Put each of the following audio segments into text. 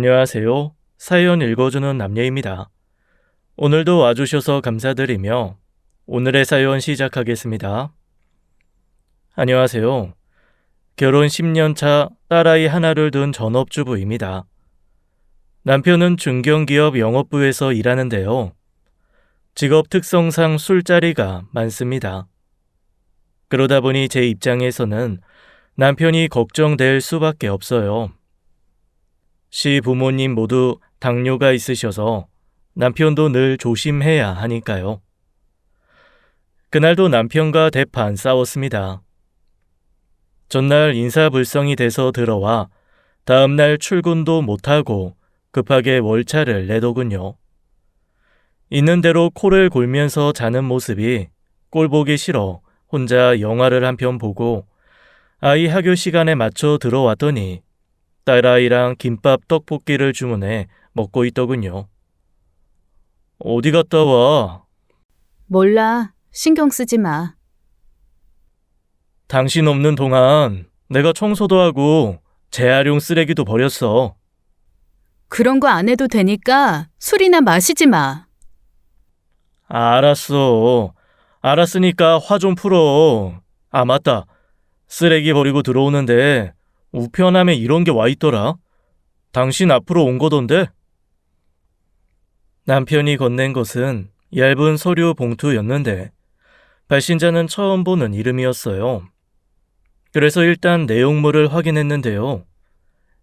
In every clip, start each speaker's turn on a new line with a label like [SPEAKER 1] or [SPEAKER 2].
[SPEAKER 1] 안녕하세요. 사연 읽어주는 남녀입니다. 오늘도 와주셔서 감사드리며 오늘의 사연 시작하겠습니다. 안녕하세요. 결혼 10년 차 딸아이 하나를 둔 전업주부입니다. 남편은 중견기업 영업부에서 일하는데요. 직업 특성상 술자리가 많습니다. 그러다 보니 제 입장에서는 남편이 걱정될 수밖에 없어요. 시부모님 모두 당뇨가 있으셔서 남편도 늘 조심해야 하니까요. 그날도 남편과 대판 싸웠습니다. 전날 인사불성이 돼서 들어와 다음날 출근도 못하고 급하게 월차를 내더군요. 있는 대로 코를 골면서 자는 모습이 꼴보기 싫어 혼자 영화를 한 편 보고 아이 학교 시간에 맞춰 들어왔더니 딸아이랑 김밥 떡볶이를 주문해 먹고 있더군요. 어디 갔다 와?
[SPEAKER 2] 몰라. 신경 쓰지 마.
[SPEAKER 1] 당신 없는 동안 내가 청소도 하고 재활용 쓰레기도 버렸어.
[SPEAKER 2] 그런 거 안 해도 되니까 술이나 마시지 마.
[SPEAKER 1] 알았어. 알았으니까 화 좀 풀어. 아, 맞다. 쓰레기 버리고 들어오는데 우편함에 이런 게 와 있더라. 당신 앞으로 온 거던데? 남편이 건넨 것은 얇은 서류 봉투였는데 발신자는 처음 보는 이름이었어요. 그래서 일단 내용물을 확인했는데요.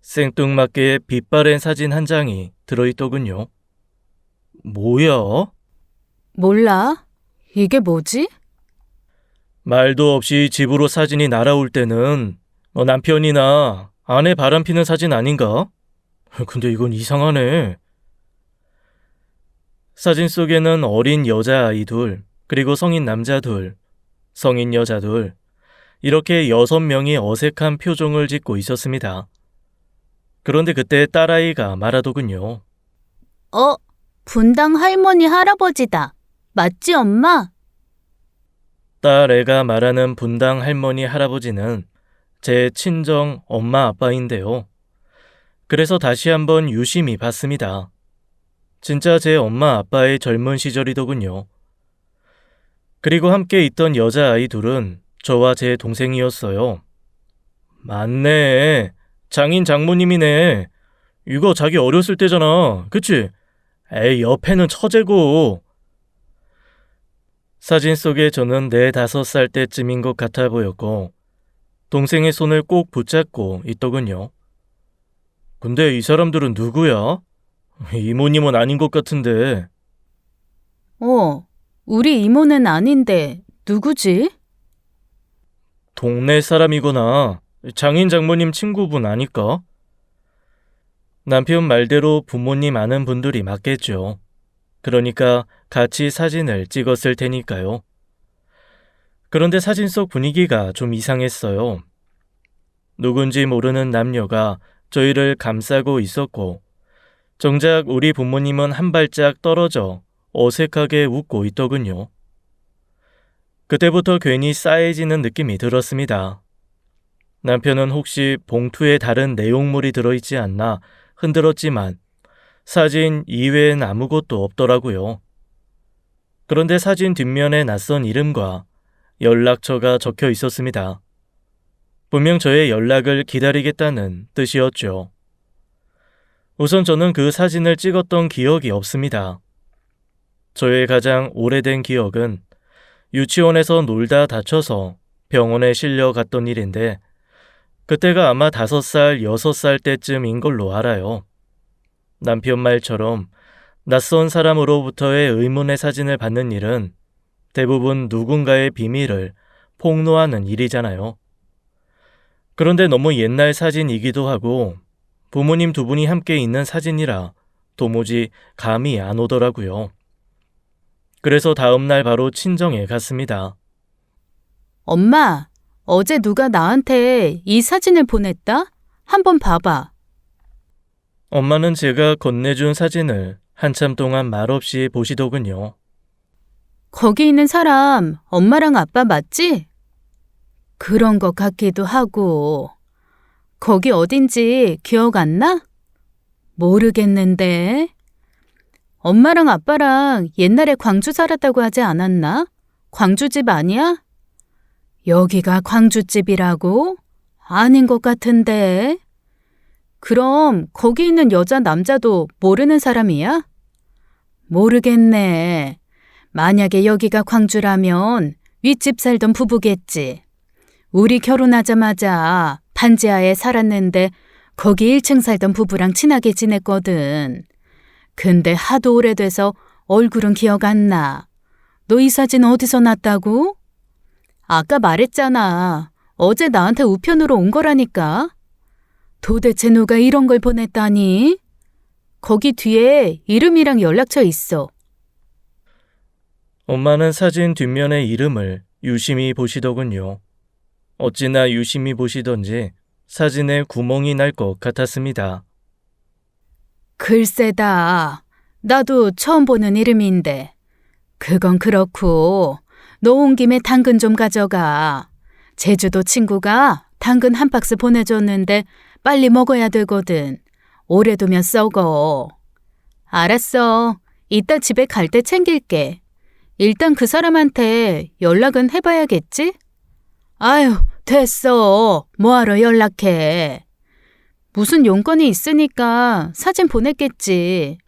[SPEAKER 1] 생뚱맞게 빛바랜 사진 한 장이 들어있더군요. 뭐야?
[SPEAKER 2] 몰라. 이게 뭐지?
[SPEAKER 1] 말도 없이 집으로 사진이 날아올 때는 남편이나 아내 바람피는 사진 아닌가? 근데 이건 이상하네. 사진 속에는 어린 여자아이 둘, 그리고 성인 남자 둘, 성인 여자 둘, 이렇게 6명이 어색한 표정을 짓고 있었습니다. 그런데 그때 딸아이가 말하더군요.
[SPEAKER 2] 분당 할머니 할아버지다. 맞지, 엄마?
[SPEAKER 1] 딸 애가 말하는 분당 할머니 할아버지는 제 친정 엄마 아빠인데요. 그래서 다시 한번 유심히 봤습니다. 진짜 제 엄마 아빠의 젊은 시절이더군요. 그리고 함께 있던 여자아이 둘은 저와 제 동생이었어요. 맞네. 장인 장모님이네. 이거 자기 어렸을 때잖아. 그치? 에이, 옆에는 처제고. 사진 속에 저는 4, 5살 때쯤인 것 같아 보였고 동생의 손을 꼭 붙잡고 있더군요. 근데 이 사람들은 누구야? 이모님은 아닌 것 같은데.
[SPEAKER 2] 우리 이모는 아닌데 누구지?
[SPEAKER 1] 동네 사람이거나 장인 장모님 친구분 아닐까? 남편 말대로 부모님 아는 분들이 맞겠죠. 그러니까 같이 사진을 찍었을 테니까요. 그런데 사진 속 분위기가 좀 이상했어요. 누군지 모르는 남녀가 저희를 감싸고 있었고 정작 우리 부모님은 한 발짝 떨어져 어색하게 웃고 있더군요. 그때부터 괜히 싸해지는 느낌이 들었습니다. 남편은 혹시 봉투에 다른 내용물이 들어있지 않나 흔들었지만 사진 이외엔 아무것도 없더라고요. 그런데 사진 뒷면에 낯선 이름과 연락처가 적혀 있었습니다. 분명 저의 연락을 기다리겠다는 뜻이었죠. 우선 저는 그 사진을 찍었던 기억이 없습니다. 저의 가장 오래된 기억은 유치원에서 놀다 다쳐서 병원에 실려갔던 일인데 그때가 아마 5살, 6살 때쯤인 걸로 알아요. 남편 말처럼 낯선 사람으로부터의 의문의 사진을 받는 일은 대부분 누군가의 비밀을 폭로하는 일이잖아요. 그런데 너무 옛날 사진이기도 하고 부모님 두 분이 함께 있는 사진이라 도무지 감이 안 오더라고요. 그래서 다음날 바로 친정에 갔습니다.
[SPEAKER 2] 엄마, 어제 누가 나한테 이 사진을 보냈다? 한번 봐봐.
[SPEAKER 1] 엄마는 제가 건네준 사진을 한참 동안 말없이 보시더군요.
[SPEAKER 2] 거기 있는 사람 엄마랑 아빠 맞지? 그런 것 같기도 하고. 거기 어딘지 기억 안 나? 모르겠는데. 엄마랑 아빠랑 옛날에 광주 살았다고 하지 않았나? 광주집 아니야? 여기가 광주집이라고? 아닌 것 같은데. 그럼 거기 있는 여자 남자도 모르는 사람이야? 모르겠네. 만약에 여기가 광주라면 윗집 살던 부부겠지. 우리 결혼하자마자 반지하에 살았는데 거기 1층 살던 부부랑 친하게 지냈거든. 근데 하도 오래돼서 얼굴은 기억 안 나. 너 이 사진 어디서 났다고? 아까 말했잖아. 어제 나한테 우편으로 온 거라니까. 도대체 누가 이런 걸 보냈다니? 거기 뒤에 이름이랑 연락처 있어.
[SPEAKER 1] 엄마는 사진 뒷면의 이름을 유심히 보시더군요. 어찌나 유심히 보시던지 사진에 구멍이 날 것 같았습니다.
[SPEAKER 2] 글쎄다. 나도 처음 보는 이름인데. 그건 그렇고 너 온 김에 당근 좀 가져가. 제주도 친구가 당근 한 박스 보내줬는데 빨리 먹어야 되거든. 오래 두면 썩어. 알았어. 이따 집에 갈 때 챙길게. 일단 그 사람한테 연락은 해봐야겠지? 아유, 됐어. 뭐하러 연락해. 무슨 용건이 있으니까 사진 보냈겠지.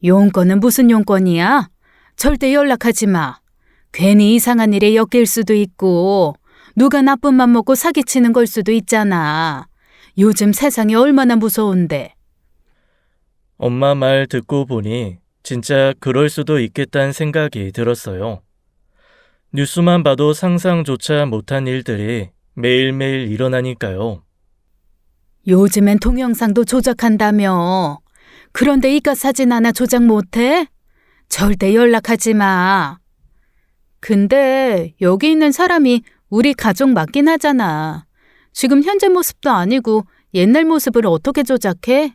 [SPEAKER 2] 용건은 무슨 용건이야? 절대 연락하지 마. 괜히 이상한 일에 엮일 수도 있고 누가 나쁜 맘 먹고 사기치는 걸 수도 있잖아. 요즘 세상이 얼마나 무서운데.
[SPEAKER 1] 엄마 말 듣고 보니 진짜 그럴 수도 있겠다는 생각이 들었어요. 뉴스만 봐도 상상조차 못한 일들이 매일매일 일어나니까요.
[SPEAKER 2] 요즘엔 동영상도 조작한다며. 그런데 이깟 사진 하나 조작 못해? 절대 연락하지 마. 근데 여기 있는 사람이 우리 가족 맞긴 하잖아. 지금 현재 모습도 아니고 옛날 모습을 어떻게 조작해?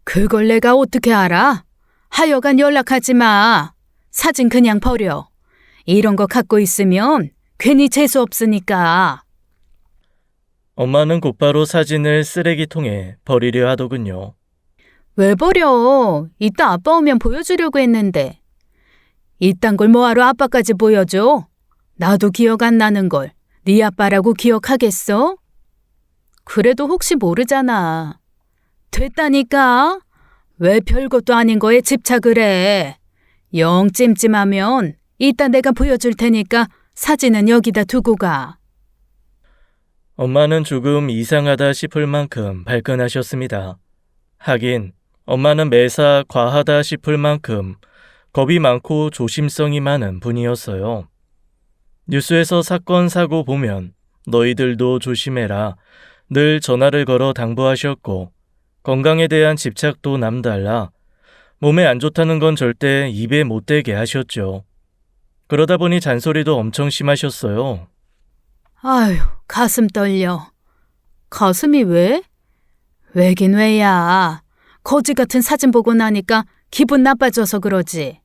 [SPEAKER 2] 그걸 내가 어떻게 알아? 하여간 연락하지 마. 사진 그냥 버려. 이런 거 갖고 있으면 괜히 재수 없으니까.
[SPEAKER 1] 엄마는 곧바로 사진을 쓰레기통에 버리려 하더군요.
[SPEAKER 2] 왜 버려? 이따 아빠 오면 보여주려고 했는데. 이딴 걸 뭐하러 아빠까지 보여줘? 나도 기억 안 나는 걸 네 아빠라고 기억하겠어? 그래도 혹시 모르잖아. 됐다니까? 왜 별것도 아닌 거에 집착을 해? 영 찜찜하면 이따 내가 보여줄 테니까 사진은 여기다 두고 가.
[SPEAKER 1] 엄마는 조금 이상하다 싶을 만큼 발끈하셨습니다. 하긴 엄마는 매사 과하다 싶을 만큼 겁이 많고 조심성이 많은 분이었어요. 뉴스에서 사건 사고 보면 너희들도 조심해라 늘 전화를 걸어 당부하셨고 건강에 대한 집착도 남달라 몸에 안 좋다는 건 절대 입에 못 대게 하셨죠. 그러다 보니 잔소리도 엄청 심하셨어요.
[SPEAKER 2] 아휴, 가슴 떨려. 가슴이 왜? 왜긴 왜야. 거지 같은 사진 보고 나니까 기분 나빠져서 그러지.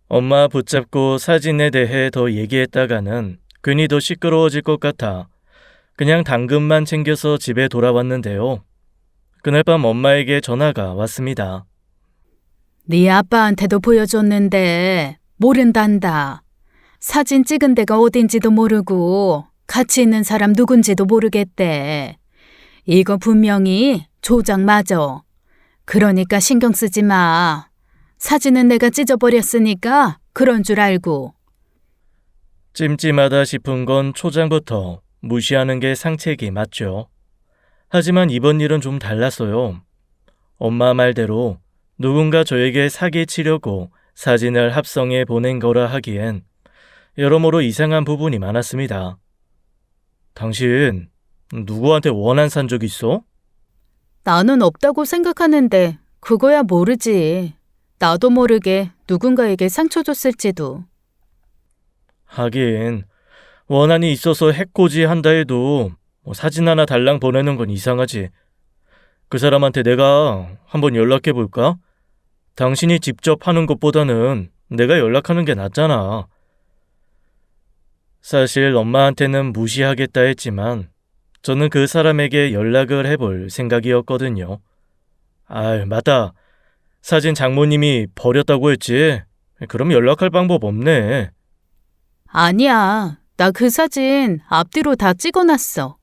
[SPEAKER 1] 엄마 붙잡고 사진에 대해 더 얘기했다가는 괜히 더 시끄러워질 것 같아 그냥 당근만 챙겨서 집에 돌아왔는데요. 그날 밤 엄마에게 전화가 왔습니다.
[SPEAKER 2] 네 아빠한테도 보여줬는데 모른단다. 사진 찍은 데가 어딘지도 모르고 같이 있는 사람 누군지도 모르겠대. 이거 분명히 조작 맞아. 그러니까 신경 쓰지 마. 사진은 내가 찢어버렸으니까 그런 줄 알고.
[SPEAKER 1] 찜찜하다 싶은 건 초장부터 무시하는 게 상책이 맞죠. 하지만 이번 일은 좀 달랐어요. 엄마 말대로 누군가 저에게 사기치려고 사진을 합성해 보낸 거라 하기엔 여러모로 이상한 부분이 많았습니다. 당신 누구한테 원한 산 적 있어?
[SPEAKER 2] 나는 없다고 생각하는데 그거야 모르지. 나도 모르게 누군가에게 상처 줬을지도.
[SPEAKER 1] 하긴 원한이 있어서 해코지 한다 해도 사진 하나 달랑 보내는 건 이상하지. 그 사람한테 내가 한번 연락해 볼까? 당신이 직접 하는 것보다는 내가 연락하는 게 낫잖아. 사실 엄마한테는 무시하겠다 했지만 저는 그 사람에게 연락을 해볼 생각이었거든요. 아, 맞다. 사진 장모님이 버렸다고 했지? 그럼 연락할 방법 없네.
[SPEAKER 2] 아니야. 나 그 사진 앞뒤로 다 찍어놨어.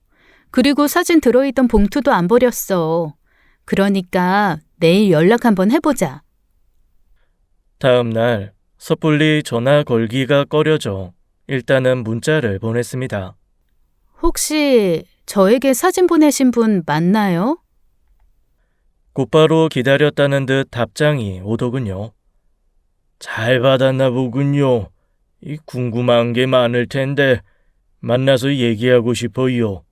[SPEAKER 2] 그리고 사진 들어있던 봉투도 안 버렸어. 그러니까 내일 연락 한번 해보자.
[SPEAKER 1] 다음 날 섣불리 전화 걸기가 꺼려져 일단은 문자를 보냈습니다.
[SPEAKER 2] 혹시 저에게 사진 보내신 분 맞나요?
[SPEAKER 1] 곧바로 기다렸다는 듯 답장이 오더군요. 잘 받았나 보군요. 궁금한 게 많을 텐데 만나서 얘기하고 싶어요.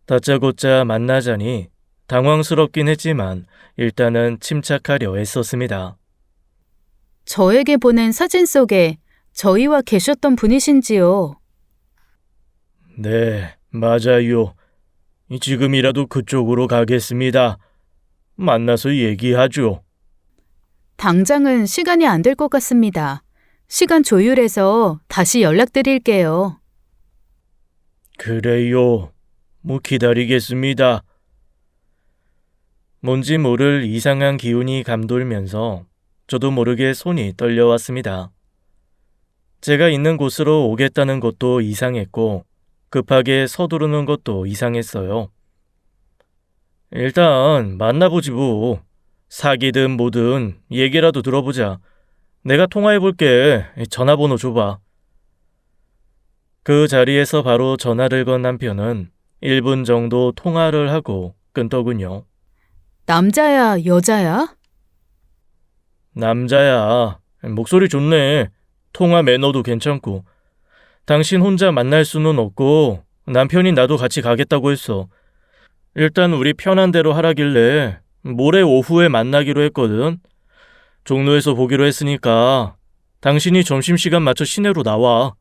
[SPEAKER 1] 다짜고짜 만나자니 당황스럽긴 했지만 일단은 침착하려 애썼습니다.
[SPEAKER 2] 저에게 보낸 사진 속에 저희와 계셨던 분이신지요?
[SPEAKER 1] 네, 맞아요. 지금이라도 그쪽으로 가겠습니다. 만나서 얘기하죠.
[SPEAKER 2] 당장은 시간이 안 될 것 같습니다. 시간 조율해서 다시 연락드릴게요.
[SPEAKER 1] 그래요. 기다리겠습니다. 뭔지 모를 이상한 기운이 감돌면서 저도 모르게 손이 떨려왔습니다. 제가 있는 곳으로 오겠다는 것도 이상했고 급하게 서두르는 것도 이상했어요. 일단 만나보지 뭐. 사귀든 뭐든 얘기라도 들어보자. 내가 통화해볼게. 전화번호 줘봐. 그 자리에서 바로 전화를 건 남편은 1분 정도 통화를 하고 끊더군요.
[SPEAKER 2] 남자야, 여자야?
[SPEAKER 1] 남자야. 목소리 좋네. 통화 매너도 괜찮고. 당신 혼자 만날 수는 없고 남편이 나도 같이 가겠다고 했어. 일단 우리 편한 대로 하라길래 모레 오후에 만나기로 했거든. 종로에서 보기로 했으니까 당신이 점심시간 맞춰 시내로 나와.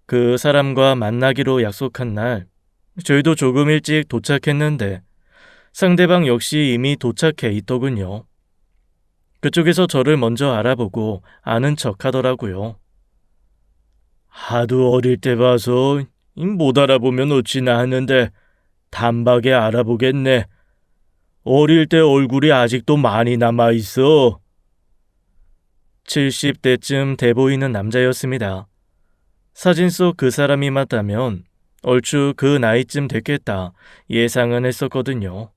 [SPEAKER 1] 그 사람과 만나기로 약속한 날 저희도 조금 일찍 도착했는데 상대방 역시 이미 도착해 있더군요. 그쪽에서 저를 먼저 알아보고 아는 척 하더라고요. 하도 어릴 때 봐서 못 알아보면 어찌나 하는데 단박에 알아보겠네. 어릴 때 얼굴이 아직도 많이 남아있어. 70대쯤 돼 보이는 남자였습니다. 사진 속 그 사람이 맞다면 얼추 그 나이쯤 됐겠다 예상은 했었거든요.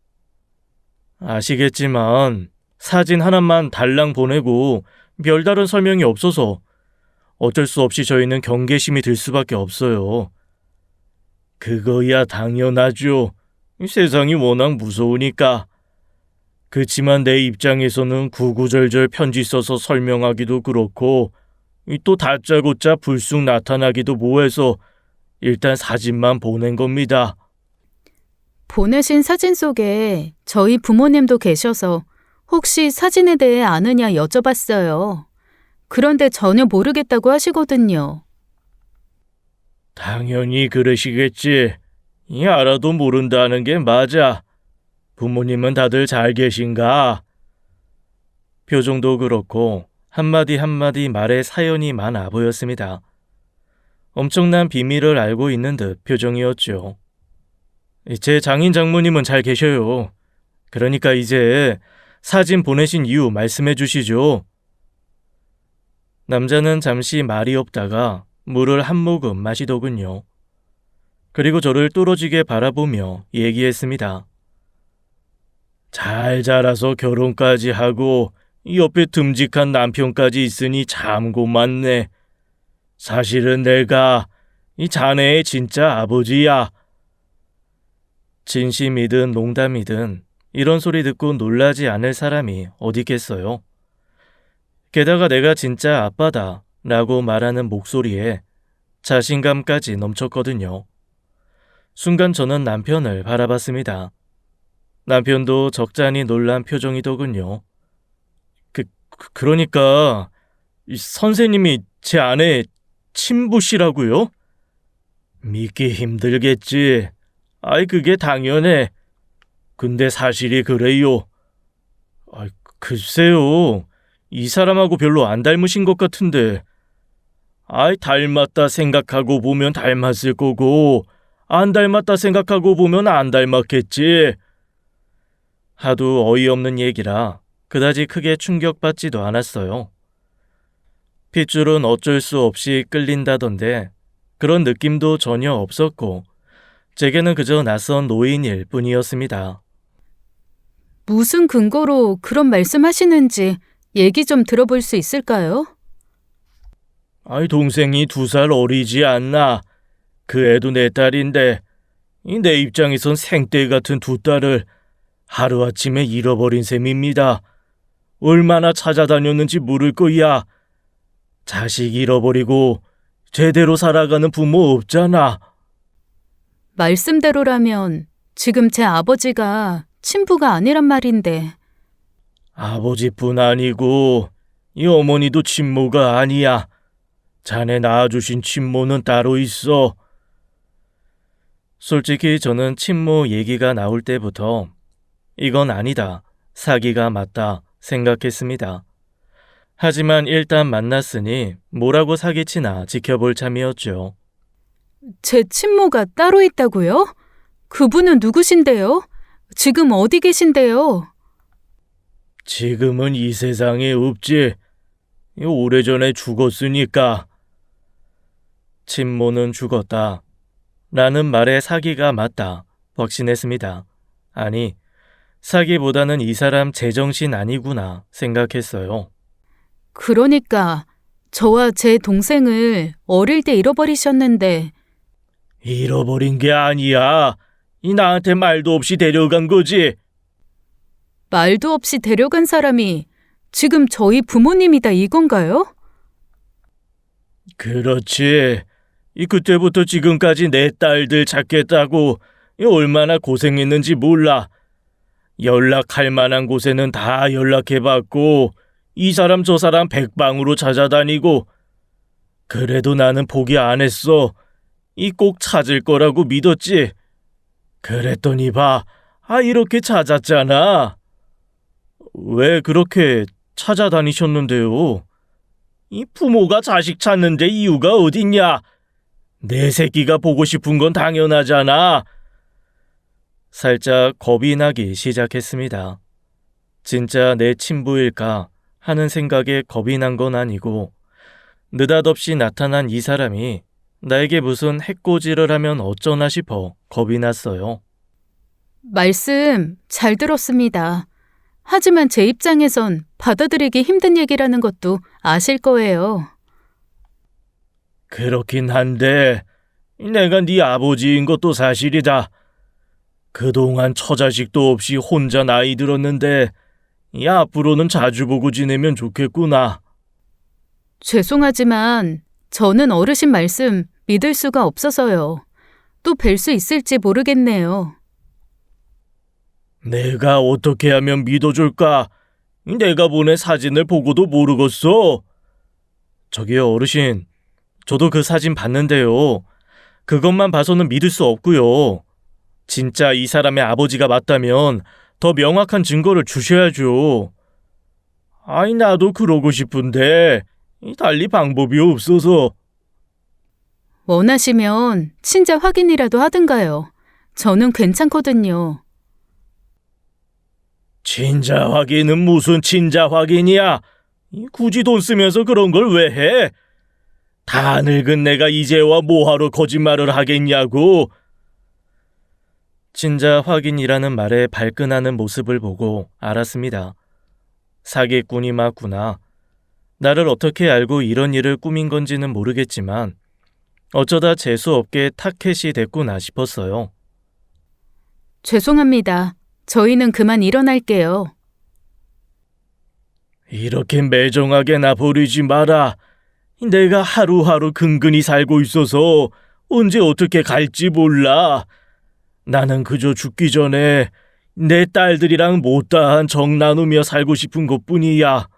[SPEAKER 1] 아시겠지만 사진 하나만 달랑 보내고 별다른 설명이 없어서 어쩔 수 없이 저희는 경계심이 들 수밖에 없어요. 그거야 당연하죠. 세상이 워낙 무서우니까. 그치만 내 입장에서는 구구절절 편지 써서 설명하기도 그렇고 또 다짜고짜 불쑥 나타나기도 뭐해서 일단 사진만 보낸 겁니다.
[SPEAKER 2] 보내신 사진 속에 저희 부모님도 계셔서 혹시 사진에 대해 아느냐 여쭤봤어요. 그런데 전혀 모르겠다고 하시거든요.
[SPEAKER 1] 당연히 그러시겠지. 알아도 모른다는 게 맞아. 부모님은 다들 잘 계신가? 표정도 그렇고 한마디 한마디 말에 사연이 많아 보였습니다. 엄청난 비밀을 알고 있는 듯 표정이었죠. 제 장인 장모님은 잘 계셔요. 그러니까 이제 사진 보내신 이유 말씀해 주시죠. 남자는 잠시 말이 없다가 물을 한 모금 마시더군요. 그리고 저를 뚫어지게 바라보며 얘기했습니다. 잘 자라서 결혼까지 하고 옆에 듬직한 남편까지 있으니 참 고맙네. 사실은 내가 이 자네의 진짜 아버지야. 진심이든 농담이든 이런 소리 듣고 놀라지 않을 사람이 어디 있겠어요. 게다가 내가 진짜 아빠다 라고 말하는 목소리에 자신감까지 넘쳤거든요. 순간 저는 남편을 바라봤습니다. 남편도 적잖이 놀란 표정이더군요. 그러니까 선생님이 제 아내 친부시라고요? 믿기 힘들겠지. 그게 당연해. 근데 사실이 그래요. 글쎄요. 이 사람하고 별로 안 닮으신 것 같은데. 닮았다 생각하고 보면 닮았을 거고 안 닮았다 생각하고 보면 안 닮았겠지. 하도 어이없는 얘기라 그다지 크게 충격받지도 않았어요. 핏줄은 어쩔 수 없이 끌린다던데 그런 느낌도 전혀 없었고 제게는 그저 낯선 노인일 뿐이었습니다.
[SPEAKER 2] 무슨 근거로 그런 말씀하시는지 얘기 좀 들어볼 수 있을까요?
[SPEAKER 1] 아이, 동생이 2살 어리지 않나? 그 애도 내 딸인데 내 입장에선 생떼 같은 2딸을 하루아침에 잃어버린 셈입니다. 얼마나 찾아다녔는지 모를 거야. 자식 잃어버리고 제대로 살아가는 부모 없잖아.
[SPEAKER 2] 말씀대로라면 지금 제 아버지가 친부가 아니란 말인데.
[SPEAKER 1] 아버지뿐 아니고 이 어머니도 친모가 아니야. 자네 낳아주신 친모는 따로 있어. 솔직히 저는 친모 얘기가 나올 때부터 이건 아니다, 사기가 맞다 생각했습니다. 하지만 일단 만났으니 뭐라고 사기치나 지켜볼 참이었죠.
[SPEAKER 2] 제 친모가 따로 있다고요? 그분은 누구신데요? 지금 어디 계신데요?
[SPEAKER 1] 지금은 이 세상에 없지. 오래전에 죽었으니까. 친모는 죽었다 라는 말에 사기가 맞다 확신했습니다. 아니, 사기보다는 이 사람 제정신 아니구나 생각했어요.
[SPEAKER 2] 그러니까 저와 제 동생을 어릴 때 잃어버리셨는데.
[SPEAKER 1] 잃어버린 게 아니야. 나한테 말도 없이 데려간 거지.
[SPEAKER 2] 말도 없이 데려간 사람이 지금 저희 부모님이다 이건가요?
[SPEAKER 1] 그렇지. 그때부터 지금까지 내 딸들 찾겠다고 얼마나 고생했는지 몰라. 연락할 만한 곳에는 다 연락해봤고 이 사람 저 사람 백방으로 찾아다니고 그래도 나는 포기 안 했어. 꼭 찾을 거라고 믿었지. 그랬더니 봐. 이렇게 찾았잖아. 왜 그렇게 찾아다니셨는데요? 이 부모가 자식 찾는데 이유가 어딨냐? 내 새끼가 보고 싶은 건 당연하잖아. 살짝 겁이 나기 시작했습니다. 진짜 내 친부일까 하는 생각에 겁이 난 건 아니고 느닷없이 나타난 이 사람이 나에게 무슨 해코지를 하면 어쩌나 싶어 겁이 났어요.
[SPEAKER 2] 말씀 잘 들었습니다. 하지만 제 입장에선 받아들이기 힘든 얘기라는 것도 아실 거예요.
[SPEAKER 1] 그렇긴 한데 내가 네 아버지인 것도 사실이다. 그동안 처자식도 없이 혼자 나이 들었는데 앞으로는 자주 보고 지내면 좋겠구나.
[SPEAKER 2] 죄송하지만 저는 어르신 말씀 믿을 수가 없어서요. 또 뵐 수 있을지 모르겠네요.
[SPEAKER 1] 내가 어떻게 하면 믿어줄까? 내가 보낸 사진을 보고도 모르겠어. 저기요, 어르신. 저도 그 사진 봤는데요. 그것만 봐서는 믿을 수 없고요. 진짜 이 사람의 아버지가 맞다면 더 명확한 증거를 주셔야죠. 나도 그러고 싶은데 달리 방법이 없어서.
[SPEAKER 2] 원하시면 친자 확인이라도 하든가요. 저는 괜찮거든요.
[SPEAKER 1] 친자 확인은 무슨 친자 확인이야? 굳이 돈 쓰면서 그런 걸 왜 해? 다 늙은 내가 이제와 뭐하러 거짓말을 하겠냐고. 친자 확인이라는 말에 발끈하는 모습을 보고 알았습니다. 사기꾼이 맞구나. 나를 어떻게 알고 이런 일을 꾸민 건지는 모르겠지만 어쩌다 재수없게 타켓이 됐구나 싶었어요.
[SPEAKER 2] 죄송합니다. 저희는 그만 일어날게요.
[SPEAKER 1] 이렇게 매정하게 나 버리지 마라. 내가 하루하루 근근히 살고 있어서 언제 어떻게 갈지 몰라. 나는 그저 죽기 전에 내 딸들이랑 못다한 정 나누며 살고 싶은 것뿐이야.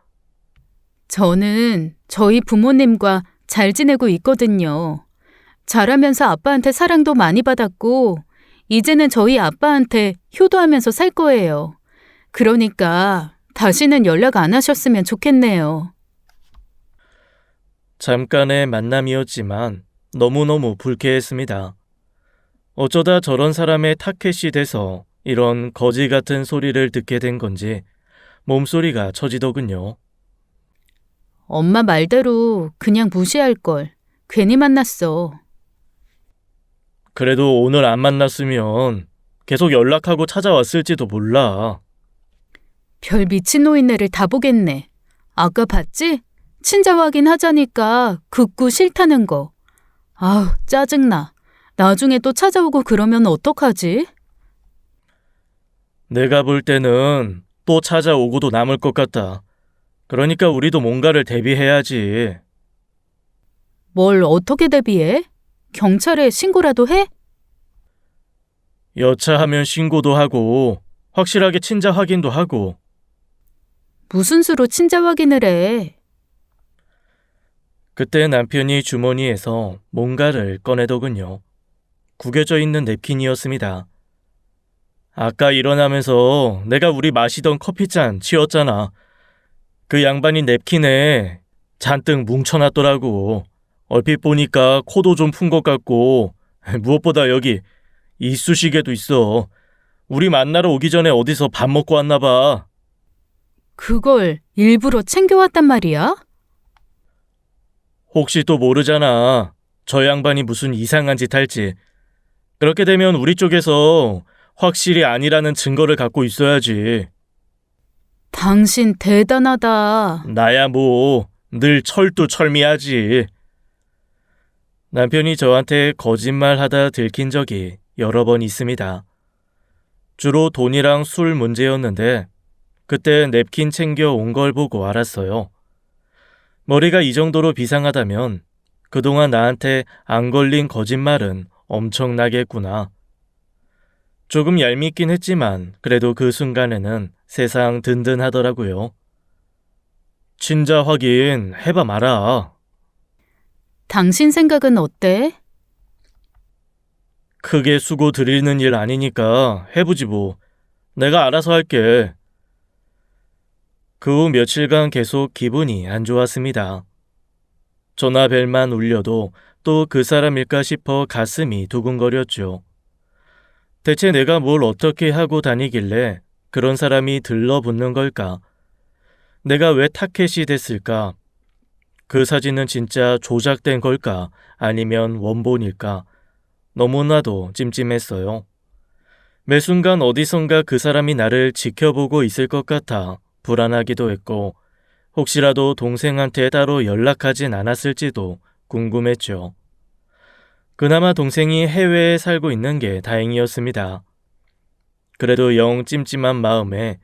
[SPEAKER 2] 저는 저희 부모님과 잘 지내고 있거든요. 자라면서 아빠한테 사랑도 많이 받았고 이제는 저희 아빠한테 효도하면서 살 거예요. 그러니까 다시는 연락 안 하셨으면 좋겠네요.
[SPEAKER 1] 잠깐의 만남이었지만 너무너무 불쾌했습니다. 어쩌다 저런 사람의 타켓이 돼서 이런 거지 같은 소리를 듣게 된 건지 몸소리가 처지더군요.
[SPEAKER 2] 엄마 말대로 그냥 무시할 걸. 괜히 만났어.
[SPEAKER 1] 그래도 오늘 안 만났으면 계속 연락하고 찾아왔을지도 몰라.
[SPEAKER 2] 별 미친 노인네를 다 보겠네. 아까 봤지? 친자 확인하자니까 극구 싫다는 거. 아우, 짜증나. 나중에 또 찾아오고 그러면 어떡하지?
[SPEAKER 1] 내가 볼 때는 또 찾아오고도 남을 것 같다. 그러니까 우리도 뭔가를 대비해야지.
[SPEAKER 2] 뭘 어떻게 대비해? 경찰에 신고라도 해?
[SPEAKER 1] 여차하면 신고도 하고 확실하게 친자 확인도 하고.
[SPEAKER 2] 무슨 수로 친자 확인을 해?
[SPEAKER 1] 그때 남편이 주머니에서 뭔가를 꺼내더군요. 구겨져 있는 냅킨이었습니다. 아까 일어나면서 내가 우리 마시던 커피잔 치웠잖아. 그 양반이 냅킨에 잔뜩 뭉쳐놨더라고. 얼핏 보니까 코도 좀 푼 것 같고 무엇보다 여기 이쑤시개도 있어. 우리 만나러 오기 전에 어디서 밥 먹고 왔나 봐.
[SPEAKER 2] 그걸 일부러 챙겨왔단 말이야?
[SPEAKER 1] 혹시 또 모르잖아. 저 양반이 무슨 이상한 짓 할지. 그렇게 되면 우리 쪽에서 확실히 아니라는 증거를 갖고 있어야지.
[SPEAKER 2] 당신 대단하다.
[SPEAKER 1] 나야 뭐 늘 철두철미하지. 남편이 저한테 거짓말하다 들킨 적이 여러 번 있습니다. 주로 돈이랑 술 문제였는데 그때 냅킨 챙겨 온 걸 보고 알았어요. 머리가 이 정도로 비상하다면 그동안 나한테 안 걸린 거짓말은 엄청나겠구나. 조금 얄밉긴 했지만 그래도 그 순간에는 세상 든든하더라고요. 친자 확인 해봐 마라.
[SPEAKER 2] 당신 생각은 어때?
[SPEAKER 1] 크게 수고 드리는 일 아니니까 해보지 뭐. 내가 알아서 할게. 그 후 며칠간 계속 기분이 안 좋았습니다. 전화벨만 울려도 또 그 사람일까 싶어 가슴이 두근거렸죠. 대체 내가 뭘 어떻게 하고 다니길래 그런 사람이 들러붙는 걸까? 내가 왜 타켓이 됐을까? 그 사진은 진짜 조작된 걸까? 아니면 원본일까? 너무나도 찜찜했어요. 매 순간 어디선가 그 사람이 나를 지켜보고 있을 것 같아 불안하기도 했고 혹시라도 동생한테 따로 연락하진 않았을지도 궁금했죠. 그나마 동생이 해외에 살고 있는 게 다행이었습니다. 그래도 영 찜찜한 마음에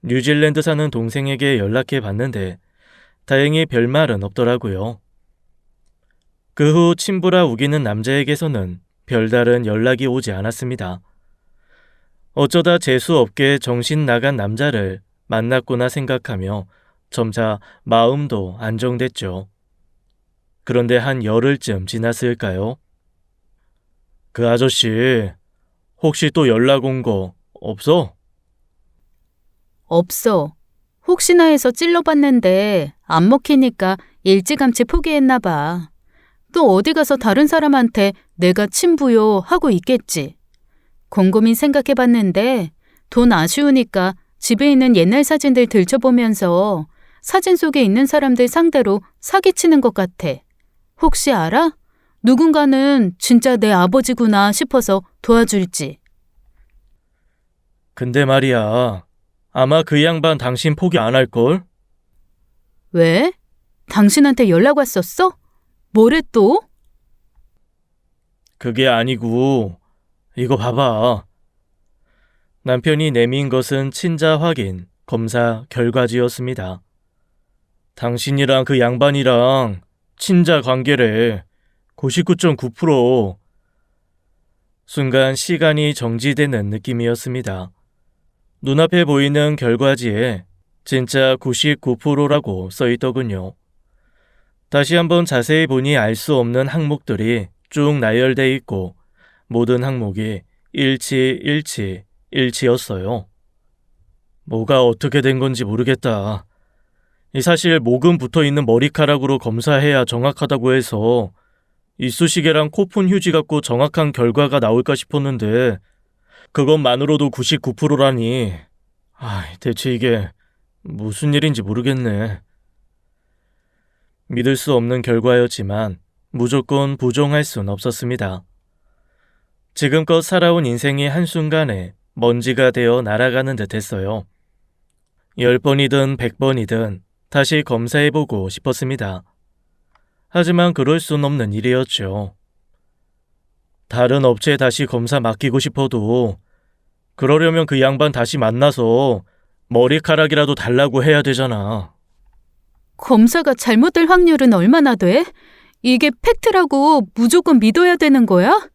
[SPEAKER 1] 뉴질랜드 사는 동생에게 연락해 봤는데 다행히 별말은 없더라고요. 그 후 친부라 우기는 남자에게서는 별다른 연락이 오지 않았습니다. 어쩌다 재수 없게 정신 나간 남자를 만났구나 생각하며 점차 마음도 안정됐죠. 그런데 한 열흘쯤 지났을까요? 그 아저씨 혹시 또 연락 온 거 없어?
[SPEAKER 2] 없어. 혹시나 해서 찔러봤는데 안 먹히니까 일찌감치 포기했나 봐. 또 어디 가서 다른 사람한테 내가 친부요 하고 있겠지. 곰곰이 생각해봤는데 돈 아쉬우니까 집에 있는 옛날 사진들 들춰보면서 사진 속에 있는 사람들 상대로 사기치는 것 같아. 혹시 알아? 누군가는 진짜 내 아버지구나 싶어서 도와줄지.
[SPEAKER 1] 근데 말이야, 아마 그 양반 당신 포기 안 할걸?
[SPEAKER 2] 왜? 당신한테 연락 왔었어? 뭐래 또?
[SPEAKER 1] 그게 아니고 이거 봐봐. 남편이 내민 것은 친자 확인 검사 결과지였습니다. 당신이랑 그 양반이랑 친자 관계래. 99.9%. 순간 시간이 정지되는 느낌이었습니다. 눈앞에 보이는 결과지에 진짜 99%라고 써있더군요. 다시 한번 자세히 보니 알 수 없는 항목들이 쭉 나열돼 있고 모든 항목이 일치였어요. 뭐가 어떻게 된 건지 모르겠다. 이 사실 목은 붙어있는 머리카락으로 검사해야 정확하다고 해서 이쑤시개랑 코푼 휴지 갖고 정확한 결과가 나올까 싶었는데 그것만으로도 99%라니. 대체 이게 무슨 일인지 모르겠네. 믿을 수 없는 결과였지만 무조건 부정할 순 없었습니다. 지금껏 살아온 인생이 한순간에 먼지가 되어 날아가는 듯 했어요. 10번이든 100번이든 다시 검사해보고 싶었습니다. 하지만 그럴 순 없는 일이었죠. 다른 업체에 다시 검사 맡기고 싶어도 그러려면 그 양반 다시 만나서 머리카락이라도 달라고 해야 되잖아.
[SPEAKER 2] 검사가 잘못될 확률은 얼마나 돼? 이게 팩트라고 무조건 믿어야 되는 거야?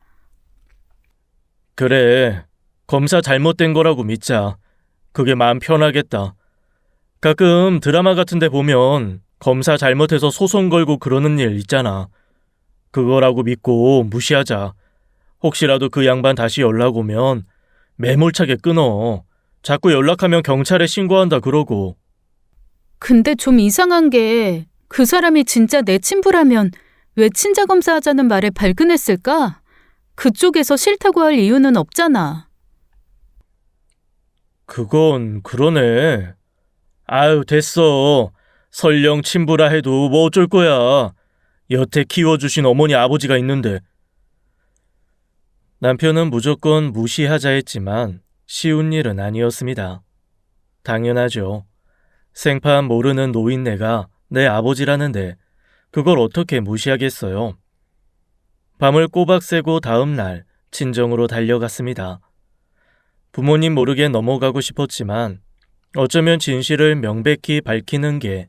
[SPEAKER 1] 그래, 검사 잘못된 거라고 믿자. 그게 마음 편하겠다. 가끔 드라마 같은 데 보면 검사 잘못해서 소송 걸고 그러는 일 있잖아. 그거라고 믿고 무시하자. 혹시라도 그 양반 다시 연락 오면 매몰차게 끊어. 자꾸 연락하면 경찰에 신고한다 그러고.
[SPEAKER 2] 근데 좀 이상한 게 그 사람이 진짜 내 친부라면 왜 친자 검사하자는 말에 발끈했을까? 그쪽에서 싫다고 할 이유는 없잖아.
[SPEAKER 1] 그건 그러네. 아유, 됐어. 설령 친부라 해도 뭐 어쩔 거야. 여태 키워주신 어머니 아버지가 있는데. 남편은 무조건 무시하자 했지만 쉬운 일은 아니었습니다. 당연하죠. 생판 모르는 노인네가 내 아버지라는데 그걸 어떻게 무시하겠어요. 밤을 꼬박 새고 다음 날 친정으로 달려갔습니다. 부모님 모르게 넘어가고 싶었지만 어쩌면 진실을 명백히 밝히는 게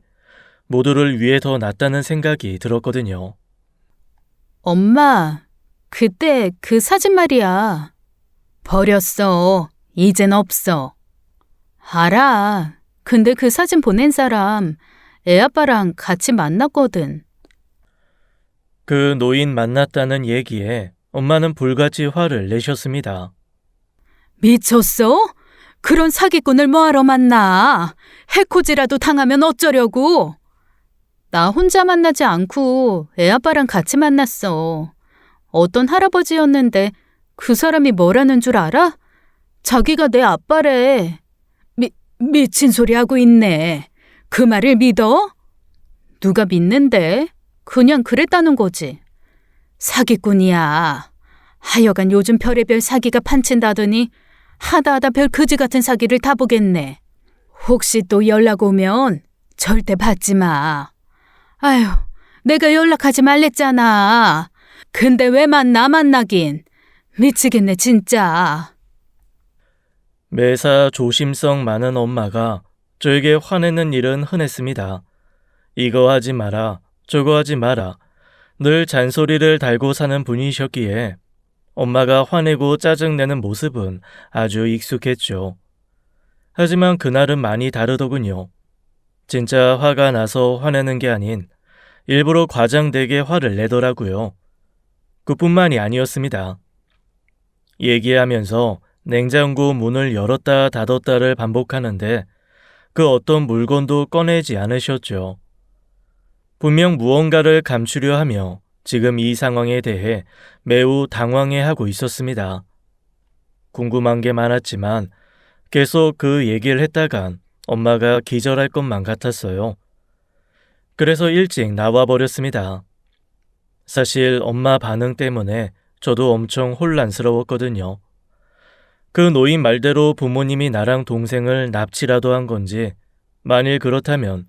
[SPEAKER 1] 모두를 위해 더 낫다는 생각이 들었거든요.
[SPEAKER 2] 엄마, 그때 그 사진 말이야. 버렸어. 이젠 없어. 알아. 근데 그 사진 보낸 사람 애아빠랑 같이 만났거든.
[SPEAKER 1] 그 노인 만났다는 얘기에 엄마는 불같이 화를 내셨습니다.
[SPEAKER 2] 미쳤어? 그런 사기꾼을 뭐하러 만나? 해코지라도 당하면 어쩌려고? 나 혼자 만나지 않고 애아빠랑 같이 만났어. 어떤 할아버지였는데 그 사람이 뭐라는 줄 알아? 자기가 내 아빠래. 미친 소리 하고 있네. 그 말을 믿어? 누가 믿는데? 그냥 그랬다는 거지. 사기꾼이야. 하여간 요즘 별의별 사기가 판친다더니 하다 별 그지 같은 사기를 다 보겠네. 혹시 또 연락 오면 절대 받지 마. 아휴, 내가 연락하지 말랬잖아. 근데 왜 만나긴. 미치겠네 진짜.
[SPEAKER 1] 매사 조심성 많은 엄마가 저에게 화내는 일은 흔했습니다. 이거 하지 마라, 저거 하지 마라. 늘 잔소리를 달고 사는 분이셨기에 엄마가 화내고 짜증내는 모습은 아주 익숙했죠. 하지만 그날은 많이 다르더군요. 진짜 화가 나서 화내는 게 아닌 일부러 과장되게 화를 내더라고요. 그뿐만이 아니었습니다. 얘기하면서 냉장고 문을 열었다 닫았다를 반복하는데 그 어떤 물건도 꺼내지 않으셨죠. 분명 무언가를 감추려 하며 지금 이 상황에 대해 매우 당황해하고 있었습니다. 궁금한 게 많았지만 계속 그 얘기를 했다간 엄마가 기절할 것만 같았어요. 그래서 일찍 나와버렸습니다. 사실 엄마 반응 때문에 저도 엄청 혼란스러웠거든요. 그 노인 말대로 부모님이 나랑 동생을 납치라도 한 건지, 만일 그렇다면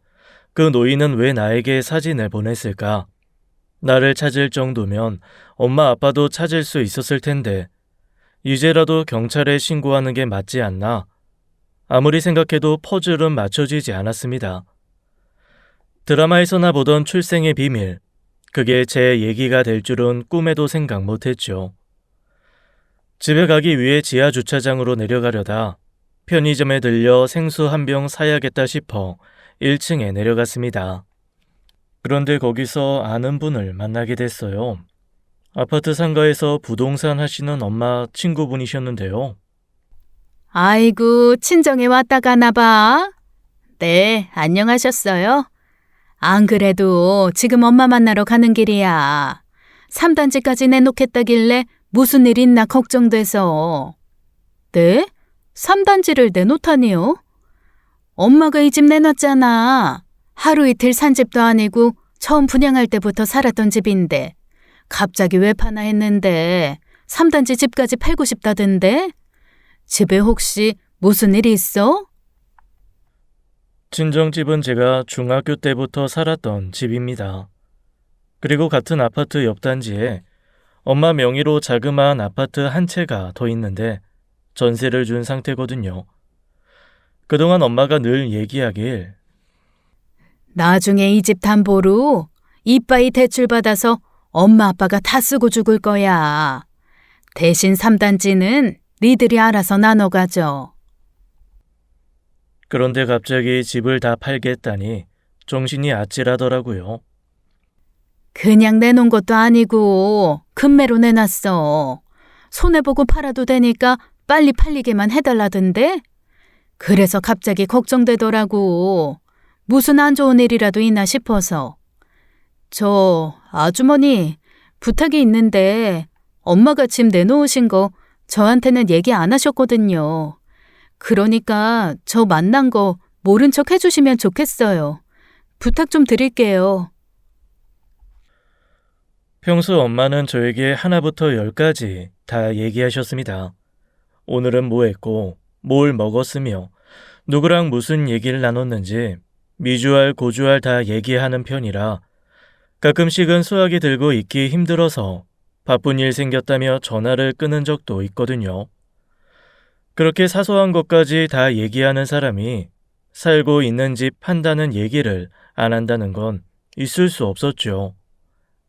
[SPEAKER 1] 그 노인은 왜 나에게 사진을 보냈을까? 나를 찾을 정도면 엄마 아빠도 찾을 수 있었을 텐데 이제라도 경찰에 신고하는 게 맞지 않나? 아무리 생각해도 퍼즐은 맞춰지지 않았습니다. 드라마에서나 보던 출생의 비밀, 그게 제 얘기가 될 줄은 꿈에도 생각 못했죠. 집에 가기 위해 지하 주차장으로 내려가려다 편의점에 들려 생수 한 병 사야겠다 싶어 1층에 내려갔습니다. 그런데 거기서 아는 분을 만나게 됐어요. 아파트 상가에서 부동산 하시는 엄마 친구분이셨는데요.
[SPEAKER 2] 아이고, 친정에 왔다 가나 봐. 네, 안녕하셨어요? 안 그래도 지금 엄마 만나러 가는 길이야. 3단지까지 내놓겠다길래 무슨 일 있나 걱정돼서. 네? 3단지를 내놓다니요? 엄마가 이 집 내놨잖아. 하루 이틀 산 집도 아니고 처음 분양할 때부터 살았던 집인데 갑자기 왜 파나 했는데 3단지 집까지 팔고 싶다던데? 집에 혹시 무슨 일이 있어?
[SPEAKER 1] 친정집은 제가 중학교 때부터 살았던 집입니다. 그리고 같은 아파트 옆 단지에 엄마 명의로 자그마한 아파트 한 채가 더 있는데 전세를 준 상태거든요. 그동안 엄마가 늘 얘기하길
[SPEAKER 2] 나중에 이 집 담보로 이빠이 대출 받아서 엄마 아빠가 다 쓰고 죽을 거야. 대신 3단지는 니들이 알아서 나눠 가져.
[SPEAKER 1] 그런데 갑자기 집을 다 팔겠다니 정신이 아찔하더라고요.
[SPEAKER 2] 그냥 내놓은 것도 아니고 금매로 내놨어. 손해보고 팔아도 되니까 빨리 팔리게만 해달라던데? 그래서 갑자기 걱정되더라고. 무슨 안 좋은 일이라도 있나 싶어서. 저 아주머니 부탁이 있는데 엄마가 집 내놓으신 거 저한테는 얘기 안 하셨거든요. 그러니까 저 만난 거 모른 척 해주시면 좋겠어요. 부탁 좀 드릴게요.
[SPEAKER 1] 평소 엄마는 저에게 하나부터 열까지 다 얘기하셨습니다. 오늘은 뭐 했고, 뭘 먹었으며, 누구랑 무슨 얘기를 나눴는지 미주알 고주알 다 얘기하는 편이라 가끔씩은 수화기 들고 있기 힘들어서 바쁜 일 생겼다며 전화를 끊은 적도 있거든요. 그렇게 사소한 것까지 다 얘기하는 사람이 살고 있는 집 판다는 얘기를 안 한다는 건 있을 수 없었죠.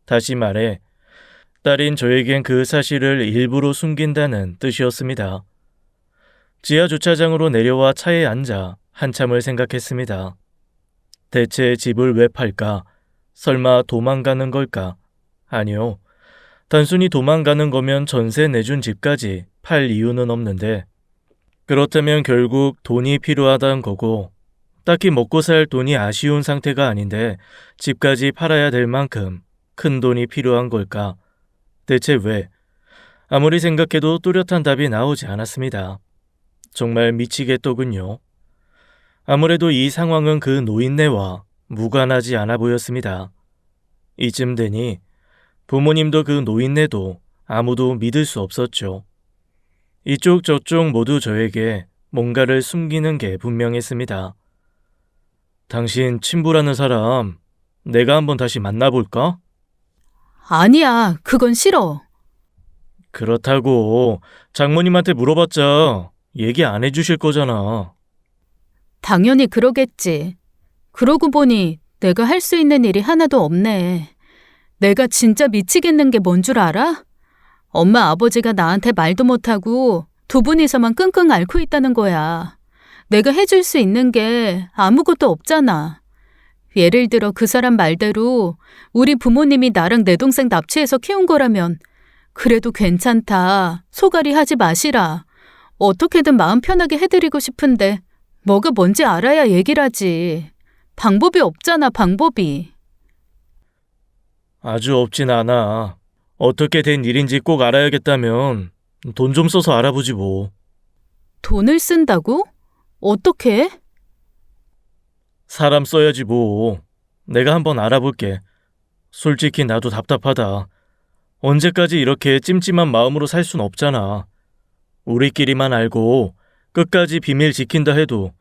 [SPEAKER 1] 다시 말해 딸인 저에겐 그 사실을 일부러 숨긴다는 뜻이었습니다. 지하 주차장으로 내려와 차에 앉아 한참을 생각했습니다. 대체 집을 왜 팔까? 설마 도망가는 걸까? 아니요. 단순히 도망가는 거면 전세 내준 집까지 팔 이유는 없는데 그렇다면 결국 돈이 필요하다는 거고 딱히 먹고 살 돈이 아쉬운 상태가 아닌데 집까지 팔아야 될 만큼 큰 돈이 필요한 걸까? 대체 왜? 아무리 생각해도 뚜렷한 답이 나오지 않았습니다. 정말 미치겠더군요. 아무래도 이 상황은 그 노인네와 무관하지 않아 보였습니다. 이쯤 되니 부모님도 그 노인네도 아무도 믿을 수 없었죠. 이쪽 저쪽 모두 저에게 뭔가를 숨기는 게 분명했습니다. 당신 친부라는 사람 내가 한번 다시 만나볼까?
[SPEAKER 2] 아니야, 그건 싫어.
[SPEAKER 1] 그렇다고 장모님한테 물어봤자 얘기 안 해주실 거잖아.
[SPEAKER 2] 당연히 그러겠지. 그러고 보니 내가 할 수 있는 일이 하나도 없네. 내가 진짜 미치겠는 게 뭔 줄 알아? 엄마 아버지가 나한테 말도 못하고 두 분이서만 끙끙 앓고 있다는 거야. 내가 해줄 수 있는 게 아무것도 없잖아. 예를 들어 그 사람 말대로 우리 부모님이 나랑 내 동생 납치해서 키운 거라면 그래도 괜찮다. 소갈이 하지 마시라. 어떻게든 마음 편하게 해드리고 싶은데 뭐가 뭔지 알아야 얘기를 하지. 방법이 없잖아, 방법이.
[SPEAKER 1] 아주 없진 않아. 어떻게 된 일인지 꼭 알아야겠다면 돈 좀 써서 알아보지 뭐.
[SPEAKER 2] 돈을 쓴다고? 어떻게?
[SPEAKER 1] 사람 써야지 뭐. 내가 한번 알아볼게. 솔직히 나도 답답하다. 언제까지 이렇게 찜찜한 마음으로 살 순 없잖아. 우리끼리만 알고 끝까지 비밀 지킨다 해도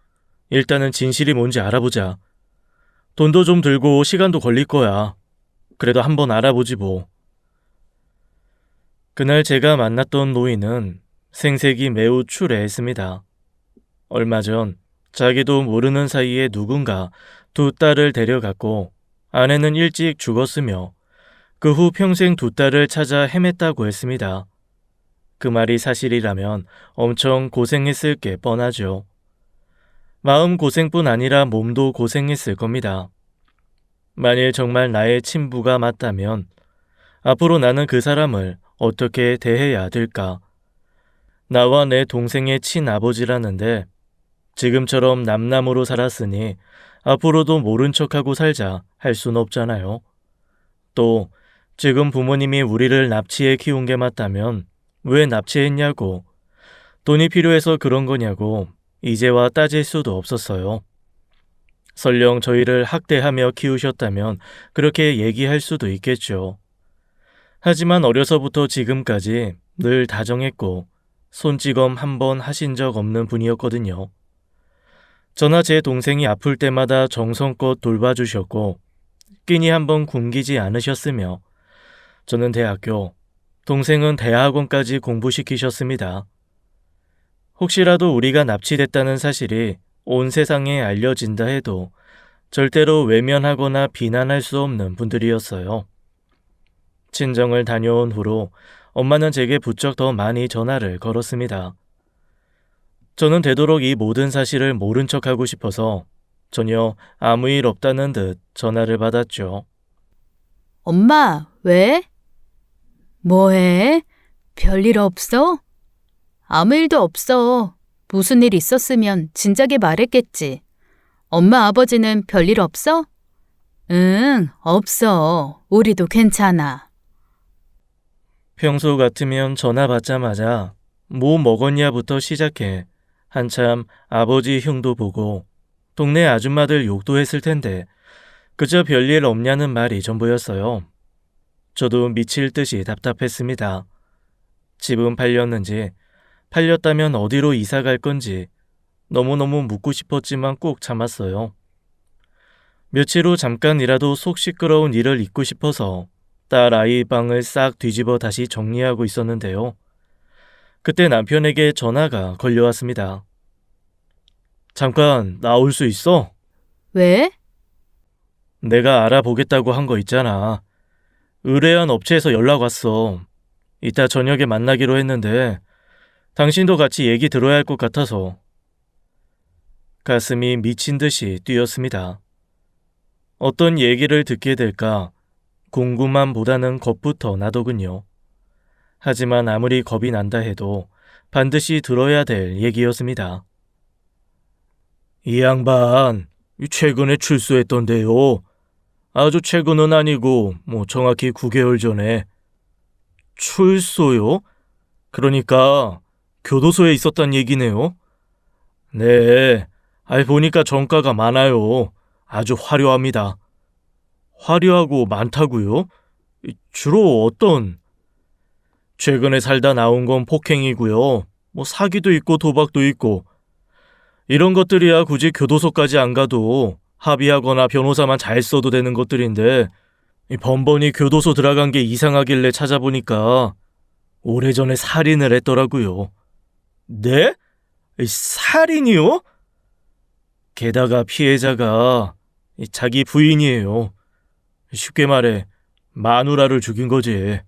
[SPEAKER 1] 일단은 진실이 뭔지 알아보자. 돈도 좀 들고 시간도 걸릴 거야. 그래도 한번 알아보지 뭐. 그날 제가 만났던 노인은 생색이 매우 추레했습니다. 얼마 전 자기도 모르는 사이에 누군가 두 딸을 데려갔고 아내는 일찍 죽었으며 그 후 평생 두 딸을 찾아 헤맸다고 했습니다. 그 말이 사실이라면 엄청 고생했을 게 뻔하죠. 마음 고생뿐 아니라 몸도 고생했을 겁니다. 만일 정말 나의 친부가 맞다면 앞으로 나는 그 사람을 어떻게 대해야 될까? 나와 내 동생의 친아버지라는데 지금처럼 남남으로 살았으니 앞으로도 모른 척하고 살자 할 순 없잖아요. 또 지금 부모님이 우리를 납치해 키운 게 맞다면 왜 납치했냐고, 돈이 필요해서 그런 거냐고 이제와 따질 수도 없었어요. 설령 저희를 학대하며 키우셨다면 그렇게 얘기할 수도 있겠죠. 하지만 어려서부터 지금까지 늘 다정했고 손찌검 한 번 하신 적 없는 분이었거든요. 저나 제 동생이 아플 때마다 정성껏 돌봐주셨고 끼니 한 번 굶기지 않으셨으며 저는 대학교, 동생은 대학원까지 공부시키셨습니다. 혹시라도 우리가 납치됐다는 사실이 온 세상에 알려진다 해도 절대로 외면하거나 비난할 수 없는 분들이었어요. 친정을 다녀온 후로 엄마는 제게 부쩍 더 많이 전화를 걸었습니다. 저는 되도록 이 모든 사실을 모른 척하고 싶어서 전혀 아무 일 없다는 듯 전화를 받았죠.
[SPEAKER 2] 엄마, 왜? 뭐해? 별일 없어? 아무 일도 없어. 무슨 일 있었으면 진작에 말했겠지. 엄마 아버지는 별일 없어? 응, 없어. 우리도 괜찮아.
[SPEAKER 1] 평소 같으면 전화 받자마자 뭐 먹었냐부터 시작해 한참 아버지 흉도 보고 동네 아줌마들 욕도 했을 텐데 그저 별일 없냐는 말이 전부였어요. 저도 미칠 듯이 답답했습니다. 집은 팔렸는지, 팔렸다면 어디로 이사 갈 건지 너무너무 묻고 싶었지만 꼭 참았어요. 며칠 후 잠깐이라도 속 시끄러운 일을 잊고 싶어서 딸 아이 방을 싹 뒤집어 다시 정리하고 있었는데요. 그때 남편에게 전화가 걸려왔습니다. 잠깐 나올 수 있어?
[SPEAKER 2] 왜?
[SPEAKER 1] 내가 알아보겠다고 한 거 있잖아. 의뢰한 업체에서 연락 왔어. 이따 저녁에 만나기로 했는데 당신도 같이 얘기 들어야 할 것 같아서. 가슴이 미친 듯이 뛰었습니다. 어떤 얘기를 듣게 될까 궁금함보다는 겁부터 나더군요. 하지만 아무리 겁이 난다 해도 반드시 들어야 될 얘기였습니다. 이 양반 최근에 출소했던데요. 아주 최근은 아니고 정확히 9개월 전에. 출소요? 그러니까 교도소에 있었단 얘기네요. 네, 보니까 정가가 많아요. 아주 화려합니다. 화려하고 많다고요? 주로 어떤? 최근에 살다 나온 건 폭행이고요. 사기도 있고 도박도 있고. 이런 것들이야 굳이 교도소까지 안 가도 합의하거나 변호사만 잘 써도 되는 것들인데 번번이 교도소 들어간 게 이상하길래 찾아보니까 오래전에 살인을 했더라고요. 네? 살인이요? 게다가 피해자가 자기 부인이에요. 쉽게 말해 마누라를 죽인 거지.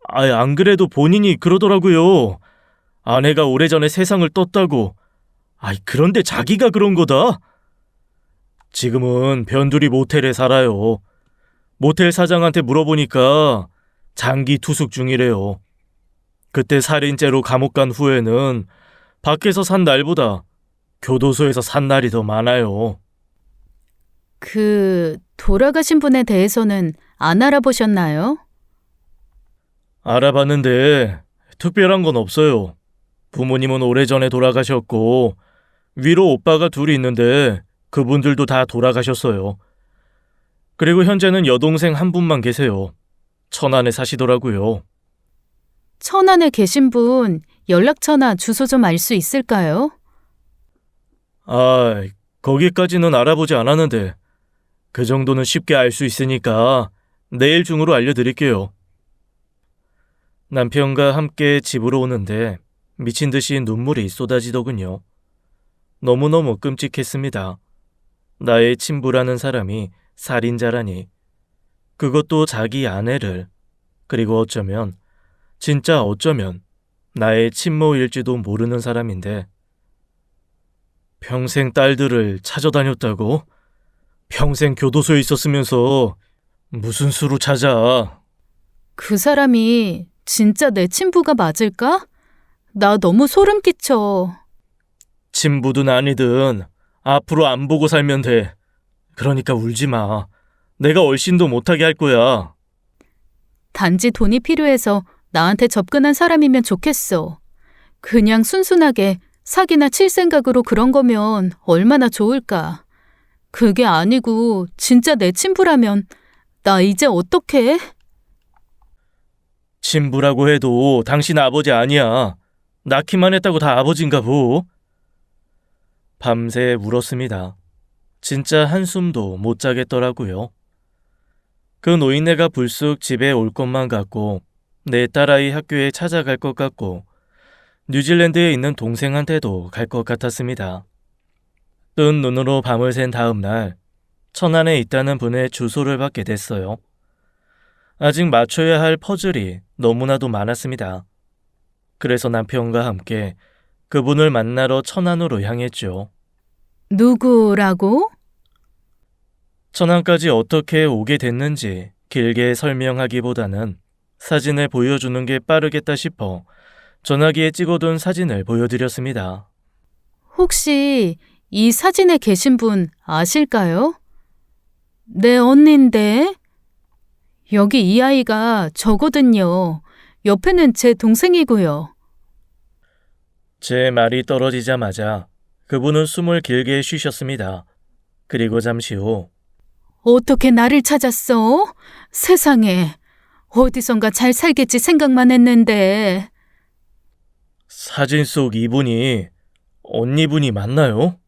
[SPEAKER 1] 안 그래도 본인이 그러더라고요. 아내가 오래전에 세상을 떴다고. 그런데 자기가 그런 거다. 지금은 변두리 모텔에 살아요. 모텔 사장한테 물어보니까 장기 투숙 중이래요. 그때 살인죄로 감옥 간 후에는 밖에서 산 날보다 교도소에서 산 날이 더 많아요.
[SPEAKER 2] 돌아가신 분에 대해서는 안 알아보셨나요?
[SPEAKER 1] 알아봤는데 특별한 건 없어요. 부모님은 오래전에 돌아가셨고 위로 오빠가 둘이 있는데 그분들도 다 돌아가셨어요. 그리고 현재는 여동생 한 분만 계세요. 천안에 사시더라고요.
[SPEAKER 2] 천안에 계신 분 연락처나 주소 좀 알 수 있을까요?
[SPEAKER 1] 거기까지는 알아보지 않았는데 그 정도는 쉽게 알 수 있으니까 내일 중으로 알려드릴게요. 남편과 함께 집으로 오는데 미친 듯이 눈물이 쏟아지더군요. 너무너무 끔찍했습니다. 나의 친부라는 사람이 살인자라니. 그것도 자기 아내를, 그리고 어쩌면, 진짜 어쩌면 나의 친모일지도 모르는 사람인데 평생 딸들을 찾아다녔다고? 평생 교도소에 있었으면서 무슨 수로 찾아?
[SPEAKER 2] 그 사람이 진짜 내 친부가 맞을까? 나 너무 소름 끼쳐.
[SPEAKER 1] 친부든 아니든 앞으로 안 보고 살면 돼. 그러니까 울지 마. 내가 얼씬도 못하게 할 거야.
[SPEAKER 2] 단지 돈이 필요해서 나한테 접근한 사람이면 좋겠어. 그냥 순순하게 사기나 칠 생각으로 그런 거면 얼마나 좋을까. 그게 아니고 진짜 내 친부라면 나 이제 어떡해?
[SPEAKER 1] 친부라고 해도 당신 아버지 아니야. 낳기만 했다고 다 아버지인가 보. 밤새 울었습니다. 진짜 한숨도 못 자겠더라고요. 그 노인네가 불쑥 집에 올 것만 같고 내 딸아이 학교에 찾아갈 것 같고 뉴질랜드에 있는 동생한테도 갈 것 같았습니다. 뜬 눈으로 밤을 샌 다음 날 천안에 있다는 분의 주소를 받게 됐어요. 아직 맞춰야 할 퍼즐이 너무나도 많았습니다. 그래서 남편과 함께 그분을 만나러 천안으로 향했죠.
[SPEAKER 2] 누구라고?
[SPEAKER 1] 천안까지 어떻게 오게 됐는지 길게 설명하기보다는 사진을 보여주는 게 빠르겠다 싶어 전화기에 찍어둔 사진을 보여드렸습니다.
[SPEAKER 2] 혹시 이 사진에 계신 분 아실까요? 내 언니인데. 여기 이 아이가 저거든요. 옆에는 제 동생이고요.
[SPEAKER 1] 제 말이 떨어지자마자 그분은 숨을 길게 쉬셨습니다. 그리고 잠시 후
[SPEAKER 2] 어떻게 나를 찾았어? 세상에. 어디선가 잘 살겠지 생각만 했는데.
[SPEAKER 1] 사진 속 이분이 언니분이 맞나요?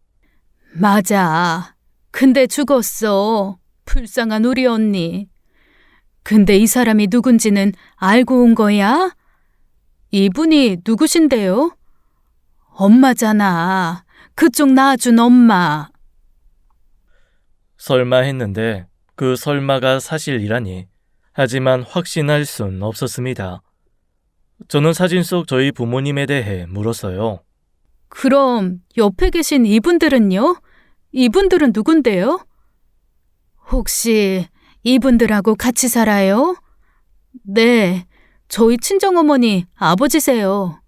[SPEAKER 2] 맞아. 근데 죽었어. 불쌍한 우리 언니. 근데 이 사람이 누군지는 알고 온 거야? 이분이 누구신데요? 엄마잖아. 그쪽 낳아준 엄마.
[SPEAKER 1] 설마 했는데 그 설마가 사실이라니. 하지만 확신할 순 없었습니다. 저는 사진 속 저희 부모님에 대해 물었어요.
[SPEAKER 2] 그럼 옆에 계신 이분들은요? 이분들은 누군데요? 혹시 이분들하고 같이 살아요? 네, 저희 친정어머니 아버지세요.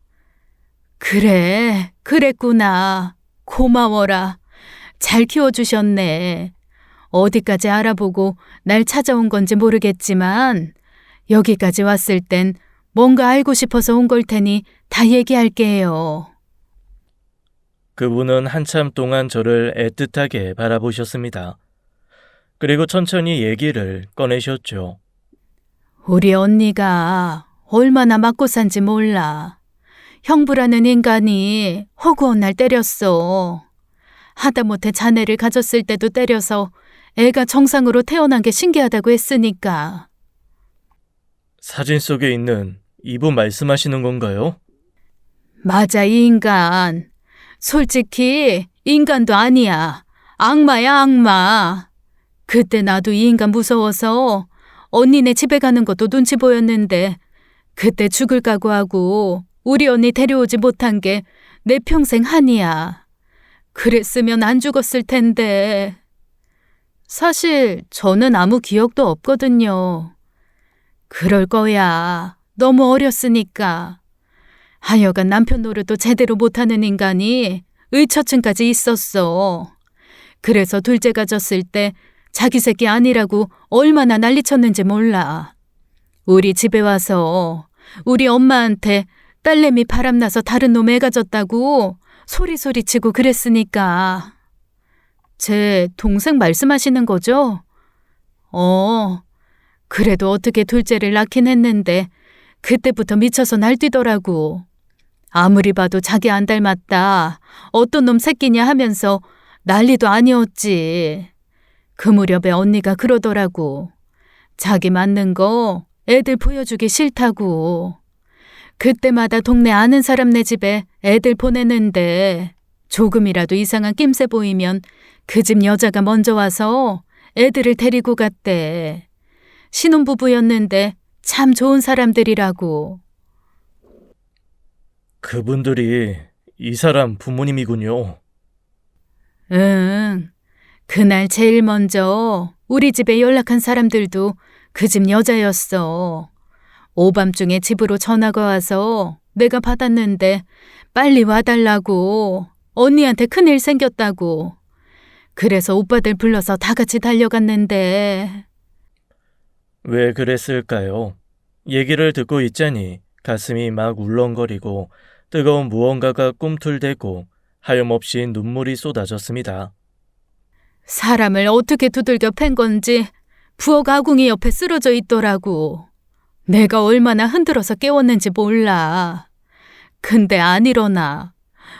[SPEAKER 2] 그래, 그랬구나. 고마워라. 잘 키워주셨네. 어디까지 알아보고 날 찾아온 건지 모르겠지만 여기까지 왔을 땐 뭔가 알고 싶어서 온 걸 테니 다 얘기할게요.
[SPEAKER 1] 그분은 한참 동안 저를 애틋하게 바라보셨습니다. 그리고 천천히 얘기를 꺼내셨죠.
[SPEAKER 2] 우리 언니가 얼마나 맞고 산지 몰라. 형부라는 인간이 허구한 날 때렸어. 하다못해 자네를 가졌을 때도 때려서 애가 정상으로 태어난 게 신기하다고 했으니까.
[SPEAKER 1] 사진 속에 있는 이분 말씀하시는 건가요?
[SPEAKER 2] 맞아, 이 인간. 솔직히 인간도 아니야. 악마야, 악마. 그때 나도 이 인간 무서워서 언니네 집에 가는 것도 눈치 보였는데 그때 죽을 각오하고 우리 언니 데려오지 못한 게 내 평생 한이야. 그랬으면 안 죽었을 텐데. 사실 저는 아무 기억도 없거든요. 그럴 거야. 너무 어렸으니까. 하여간 남편 노릇도 제대로 못하는 인간이 의처증까지 있었어. 그래서 둘째가 졌을 때 자기 새끼 아니라고 얼마나 난리쳤는지 몰라. 우리 집에 와서 우리 엄마한테 딸내미 바람나서 다른 놈 애가 졌다고 소리치고 그랬으니까. 제 동생 말씀하시는 거죠? 그래도 어떻게 둘째를 낳긴 했는데 그때부터 미쳐서 날뛰더라고. 아무리 봐도 자기 안 닮았다. 어떤 놈 새끼냐 하면서 난리도 아니었지. 그 무렵에 언니가 그러더라고. 자기 맞는 거 애들 보여주기 싫다고. 그때마다 동네 아는 사람네 집에 애들 보내는데 조금이라도 이상한 낌새 보이면 그 집 여자가 먼저 와서 애들을 데리고 갔대. 신혼부부였는데 참 좋은 사람들이라고.
[SPEAKER 1] 그분들이 이 사람 부모님이군요.
[SPEAKER 2] 응. 그날 제일 먼저 우리 집에 연락한 사람들도 그 집 여자였어. 오밤중에 집으로 전화가 와서 내가 받았는데 빨리 와달라고. 언니한테 큰일 생겼다고. 그래서 오빠들 불러서 다 같이 달려갔는데.
[SPEAKER 1] 왜 그랬을까요? 얘기를 듣고 있자니 가슴이 막 울렁거리고 뜨거운 무언가가 꿈틀대고 하염없이 눈물이 쏟아졌습니다.
[SPEAKER 2] 사람을 어떻게 두들겨 팬 건지 부엌 아궁이 옆에 쓰러져 있더라고. 내가 얼마나 흔들어서 깨웠는지 몰라. 근데 안 일어나.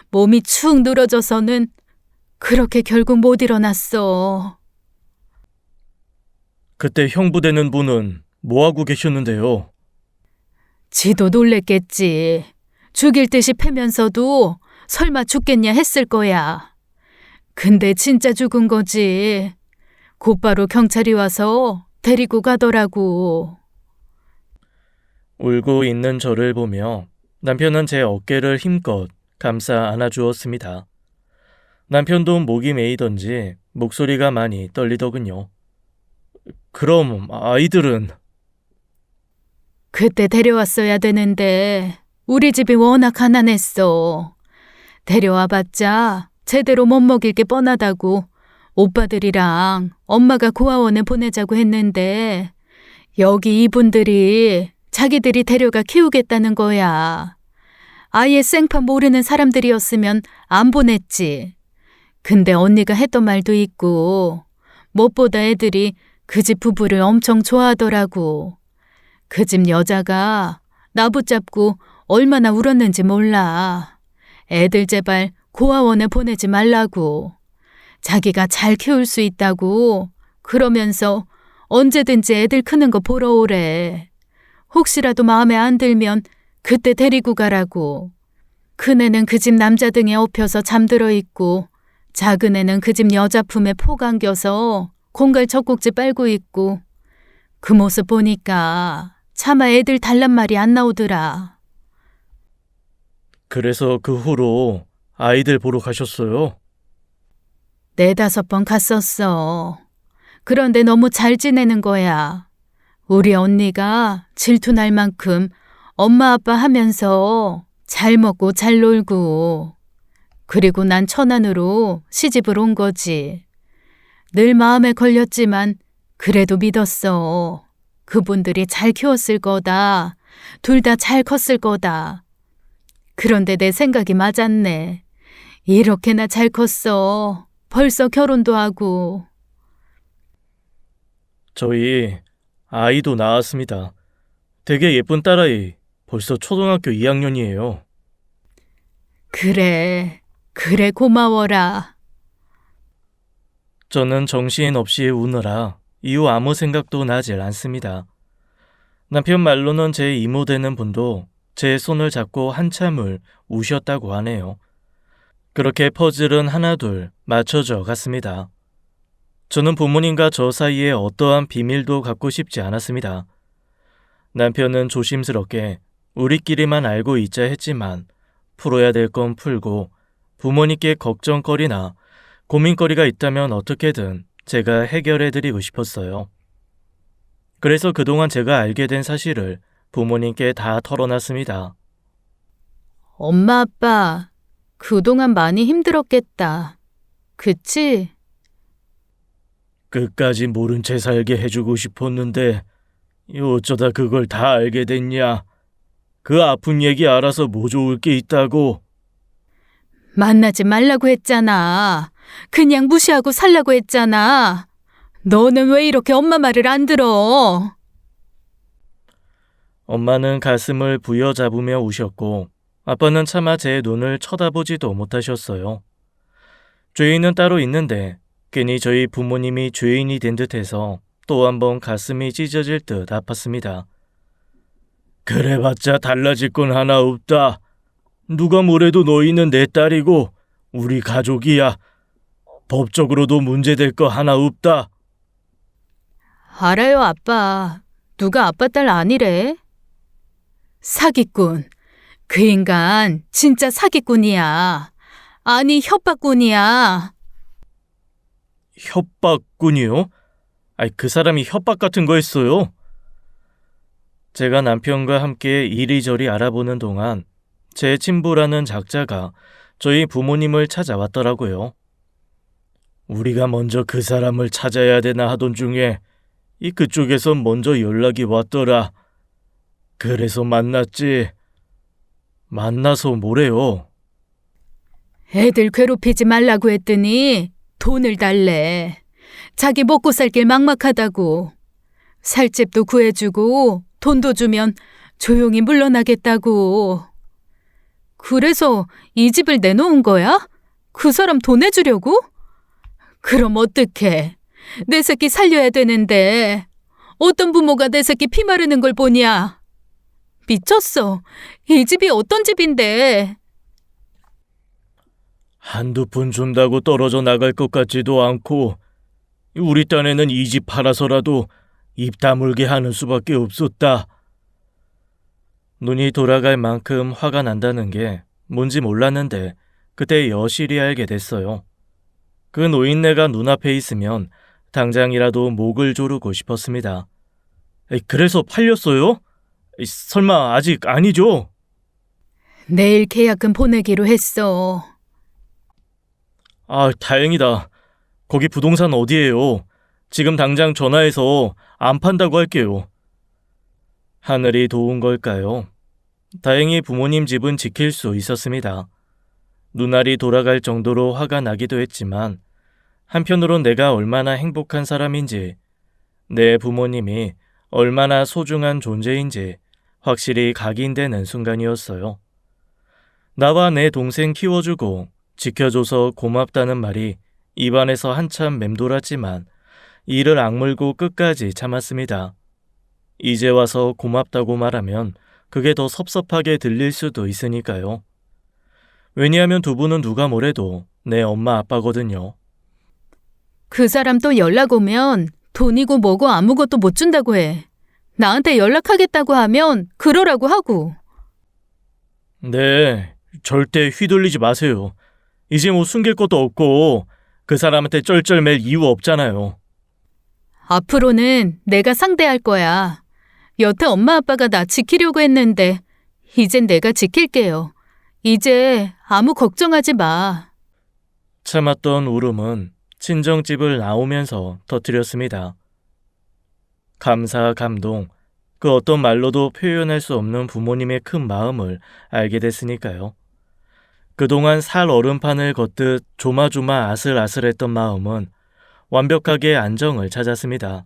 [SPEAKER 2] 몸이 축 늘어져서는 그렇게 결국 못 일어났어.
[SPEAKER 1] 그때 형부되는 분은 뭐하고 계셨는데요?
[SPEAKER 2] 지도 놀랬겠지. 죽일 듯이 패면서도 설마 죽겠냐 했을 거야. 근데 진짜 죽은 거지. 곧바로 경찰이 와서 데리고 가더라고.
[SPEAKER 1] 울고 있는 저를 보며 남편은 제 어깨를 힘껏 감싸 안아주었습니다. 남편도 목이 메이던지 목소리가 많이 떨리더군요. 그럼 아이들은?
[SPEAKER 2] 그때 데려왔어야 되는데 우리 집이 워낙 가난했어. 데려와봤자 제대로 못 먹일 게 뻔하다고 오빠들이랑 엄마가 고아원에 보내자고 했는데 여기 이분들이 자기들이 데려가 키우겠다는 거야. 아예 생판 모르는 사람들이었으면 안 보냈지. 근데 언니가 했던 말도 있고 무엇보다 애들이 그 집 부부를 엄청 좋아하더라고. 그 집 여자가 나 붙잡고 얼마나 울었는지 몰라. 애들 제발 고아원에 보내지 말라고. 자기가 잘 키울 수 있다고. 그러면서 언제든지 애들 크는 거 보러 오래. 혹시라도 마음에 안 들면 그때 데리고 가라고. 큰애는 그 집 남자 등에 업혀서 잠들어 있고 작은 애는 그 집 여자 품에 폭 안겨서 공갈 젖꼭지 빨고 있고 그 모습 보니까 차마 애들 달란 말이 안 나오더라.
[SPEAKER 1] 그래서 그 후로 아이들 보러 가셨어요?
[SPEAKER 2] 4-5번 갔었어. 그런데 너무 잘 지내는 거야. 우리 언니가 질투날 만큼 엄마 아빠 하면서 잘 먹고 잘 놀고. 그리고 난 천안으로 시집을 온 거지. 늘 마음에 걸렸지만 그래도 믿었어. 그분들이 잘 키웠을 거다. 둘 다 잘 컸을 거다. 그런데 내 생각이 맞았네. 이렇게나 잘 컸어. 벌써 결혼도 하고.
[SPEAKER 1] 저희 아이도 낳았습니다. 되게 예쁜 딸아이. 벌써 초등학교 2학년이에요.
[SPEAKER 2] 그래 고마워라.
[SPEAKER 1] 저는 정신없이 우느라 이후 아무 생각도 나질 않습니다. 남편 말로는 제 이모 되는 분도 제 손을 잡고 한참을 우셨다고 하네요. 그렇게 퍼즐은 하나둘 맞춰져 갔습니다. 저는 부모님과 저 사이에 어떠한 비밀도 갖고 싶지 않았습니다. 남편은 조심스럽게 우리끼리만 알고 있자 했지만 풀어야 될 건 풀고 부모님께 걱정거리나 고민거리가 있다면 어떻게든 제가 해결해드리고 싶었어요. 그래서 그동안 제가 알게 된 사실을 부모님께 다 털어놨습니다.
[SPEAKER 2] 엄마 아빠 그동안 많이 힘들었겠다. 그치?
[SPEAKER 1] 끝까지 모른 채 살게 해주고 싶었는데 어쩌다 그걸 다 알게 됐냐. 그 아픈 얘기 알아서 뭐 좋을 게 있다고.
[SPEAKER 2] 만나지 말라고 했잖아. 그냥 무시하고 살라고 했잖아. 너는 왜 이렇게 엄마 말을 안 들어?
[SPEAKER 1] 엄마는 가슴을 부여잡으며 우셨고 아빠는 차마 제 눈을 쳐다보지도 못하셨어요. 죄인은 따로 있는데 괜히 저희 부모님이 죄인이 된 듯해서 또 한 번 가슴이 찢어질 듯 아팠습니다. 그래봤자 달라질 건 하나 없다. 누가 뭐래도 너희는 내 딸이고 우리 가족이야. 법적으로도 문제될 거 하나 없다.
[SPEAKER 2] 알아요, 아빠. 누가 아빠 딸 아니래? 사기꾼. 그 인간 진짜 사기꾼이야. 아니, 협박꾼이야.
[SPEAKER 1] 협박꾼이요? 그 사람이 협박 같은 거 했어요? 제가 남편과 함께 이리저리 알아보는 동안 제 친부라는 작자가 저희 부모님을 찾아왔더라고요. 우리가 먼저 그 사람을 찾아야 되나 하던 중에 그쪽에서 먼저 연락이 왔더라. 그래서 만났지. 만나서 뭐래요?
[SPEAKER 2] 애들 괴롭히지 말라고 했더니 돈을 달래. 자기 먹고 살 길 막막하다고. 살 집도 구해주고 돈도 주면 조용히 물러나겠다고. 그래서 이 집을 내놓은 거야? 그 사람 돈 내주려고? 그럼 어떡해. 내 새끼 살려야 되는데 어떤 부모가 내 새끼 피 마르는 걸 보냐. 미쳤어. 이 집이 어떤 집인데.
[SPEAKER 1] 한두 푼 준다고 떨어져 나갈 것 같지도 않고 우리 딴에는 이 집 팔아서라도 입 다물게 하는 수밖에 없었다. 눈이 돌아갈 만큼 화가 난다는 게 뭔지 몰랐는데 그때 여실히 알게 됐어요. 그 노인네가 눈앞에 있으면 당장이라도 목을 조르고 싶었습니다. 그래서 팔렸어요? 설마 아직 아니죠?
[SPEAKER 2] 내일 계약금 보내기로 했어.
[SPEAKER 1] 아, 다행이다. 거기 부동산 어디예요? 지금 당장 전화해서 안 판다고 할게요. 하늘이 도운 걸까요? 다행히 부모님 집은 지킬 수 있었습니다. 눈알이 돌아갈 정도로 화가 나기도 했지만 한편으론 내가 얼마나 행복한 사람인지, 내 부모님이 얼마나 소중한 존재인지 확실히 각인되는 순간이었어요. 나와 내 동생 키워주고 지켜줘서 고맙다는 말이 입안에서 한참 맴돌았지만 이를 악물고 끝까지 참았습니다. 이제 와서 고맙다고 말하면 그게 더 섭섭하게 들릴 수도 있으니까요. 왜냐하면 두 분은 누가 뭐래도 내 엄마 아빠거든요.
[SPEAKER 2] 그 사람 또 연락 오면 돈이고 뭐고 아무것도 못 준다고 해. 나한테 연락하겠다고 하면 그러라고 하고.
[SPEAKER 1] 네, 절대 휘둘리지 마세요. 이제 뭐 숨길 것도 없고 그 사람한테 쩔쩔맬 이유 없잖아요.
[SPEAKER 2] 앞으로는 내가 상대할 거야. 여태 엄마 아빠가 나 지키려고 했는데 이젠 내가 지킬게요. 이제 아무 걱정하지 마.
[SPEAKER 1] 참았던 울음은 친정집을 나오면서 터뜨렸습니다. 감사, 감동, 그 어떤 말로도 표현할 수 없는 부모님의 큰 마음을 알게 됐으니까요. 그동안 살 얼음판을 걷듯 조마조마 아슬아슬했던 마음은 완벽하게 안정을 찾았습니다.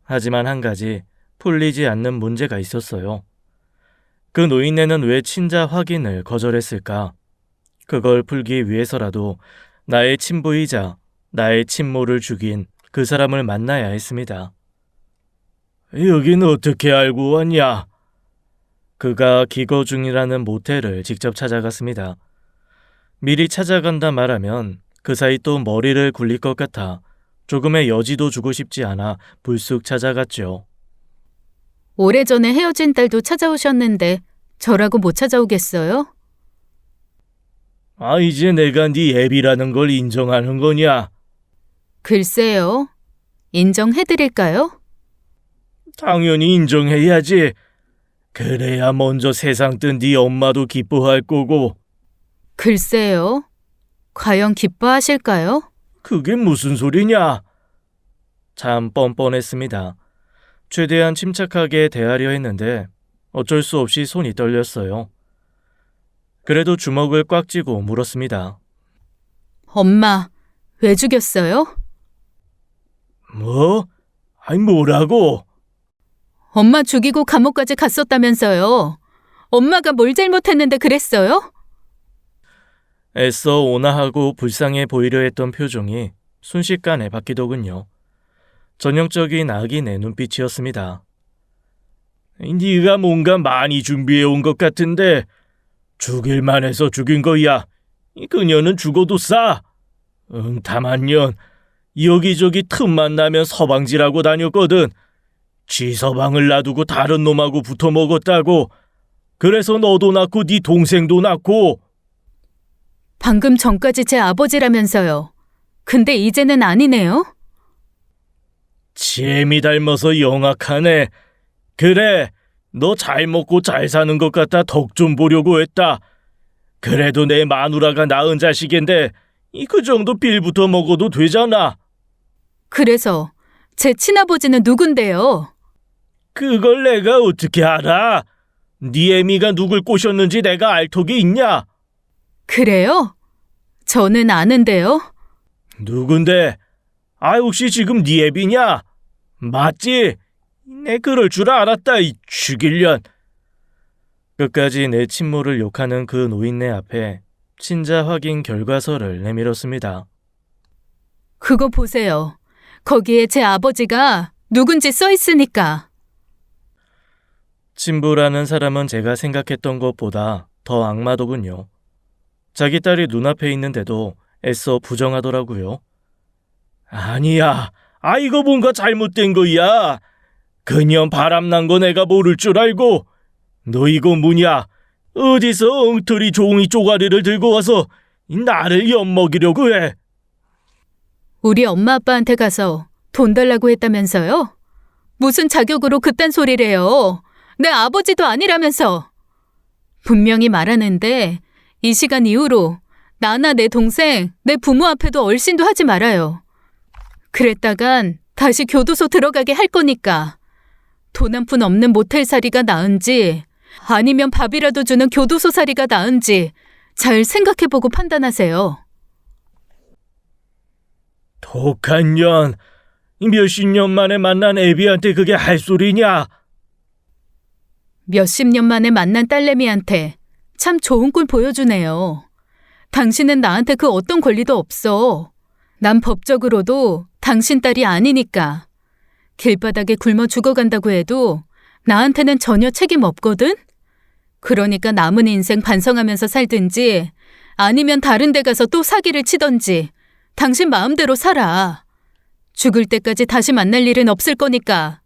[SPEAKER 1] 하지만 한 가지 풀리지 않는 문제가 있었어요. 그 노인네는 왜 친자 확인을 거절했을까? 그걸 풀기 위해서라도 나의 친부이자 나의 친모를 죽인 그 사람을 만나야 했습니다. 여긴 어떻게 알고 왔냐? 그가 기거 중이라는 모텔을 직접 찾아갔습니다. 미리 찾아간다 말하면 그 사이 또 머리를 굴릴 것 같아 조금의 여지도 주고 싶지 않아 불쑥 찾아갔죠.
[SPEAKER 2] 오래전에 헤어진 딸도 찾아오셨는데 저라고 못 찾아오겠어요?
[SPEAKER 1] 아, 이제 내가 네 애비라는 걸 인정하는 거냐?
[SPEAKER 2] 글쎄요. 인정해드릴까요?
[SPEAKER 1] 당연히 인정해야지. 그래야 먼저 세상 뜬 네 엄마도 기뻐할 거고.
[SPEAKER 2] 글쎄요. 과연 기뻐하실까요?
[SPEAKER 1] 그게 무슨 소리냐? 참 뻔뻔했습니다. 최대한 침착하게 대하려 했는데 어쩔 수 없이 손이 떨렸어요. 그래도 주먹을 꽉 쥐고 물었습니다.
[SPEAKER 2] 엄마, 왜 죽였어요?
[SPEAKER 1] 뭐? 아니 뭐라고?
[SPEAKER 2] 엄마 죽이고 감옥까지 갔었다면서요. 엄마가 뭘 잘못했는데 그랬어요?
[SPEAKER 1] 애써 온화하고 불쌍해 보이려 했던 표정이 순식간에 바뀌더군요. 전형적인 악인의 눈빛이었습니다. 네가 뭔가 많이 준비해 온 것 같은데 죽일만 해서 죽인 거야. 그녀는 죽어도 싸. 다만 년 여기저기 틈만 나면 서방지라고 다녔거든. 지 서방을 놔두고 다른 놈하고 붙어 먹었다고. 그래서 너도 낳고 네 동생도 낳고.
[SPEAKER 2] 방금 전까지 제 아버지라면서요. 근데 이제는 아니네요?
[SPEAKER 1] 재미 닮아서 영악하네. 그래, 너 잘 먹고 잘 사는 것 같아 덕 좀 보려고 했다. 그래도 내 마누라가 낳은 자식인데 그 정도 빌부터 먹어도 되잖아.
[SPEAKER 2] 그래서 제 친아버지는 누군데요?
[SPEAKER 1] 그걸 내가 어떻게 알아? 네 애미가 누굴 꼬셨는지 내가 알 턱이 있냐?
[SPEAKER 2] 그래요? 저는 아는데요.
[SPEAKER 1] 누군데? 혹시 지금 네 애비냐? 맞지? 내 그럴 줄 알았다, 이 죽일년. 끝까지 내 친모를 욕하는 그 노인네 앞에 친자 확인 결과서를 내밀었습니다.
[SPEAKER 2] 그거 보세요. 거기에 제 아버지가 누군지 써 있으니까.
[SPEAKER 1] 친부라는 사람은 제가 생각했던 것보다 더 악마더군요. 자기 딸이 눈앞에 있는데도 애써 부정하더라고요. 아니야. 이거 뭔가 잘못된 거야. 그년 바람난 거 내가 모를 줄 알고. 너 이거 뭐냐? 어디서 엉터리 종이 쪼가리를 들고 와서 나를 엿먹이려고 해.
[SPEAKER 2] 우리 엄마 아빠한테 가서 돈 달라고 했다면서요? 무슨 자격으로 그딴 소리래요? 내 아버지도 아니라면서. 분명히 말하는데 이 시간 이후로 나나 내 동생, 내 부모 앞에도 얼씬도 하지 말아요. 그랬다간 다시 교도소 들어가게 할 거니까. 돈 한 푼 없는 모텔살이가 나은지 아니면 밥이라도 주는 교도소살이가 나은지 잘 생각해보고 판단하세요.
[SPEAKER 1] 독한 년. 몇십 년 만에 만난 애비한테 그게 할 소리냐?
[SPEAKER 2] 몇십 년 만에 만난 딸내미한테 참 좋은 꼴 보여주네요. 당신은 나한테 그 어떤 권리도 없어. 난 법적으로도 당신 딸이 아니니까. 길바닥에 굶어 죽어간다고 해도 나한테는 전혀 책임 없거든? 그러니까 남은 인생 반성하면서 살든지 아니면 다른 데 가서 또 사기를 치던지 당신 마음대로 살아. 죽을 때까지 다시 만날 일은 없을 거니까.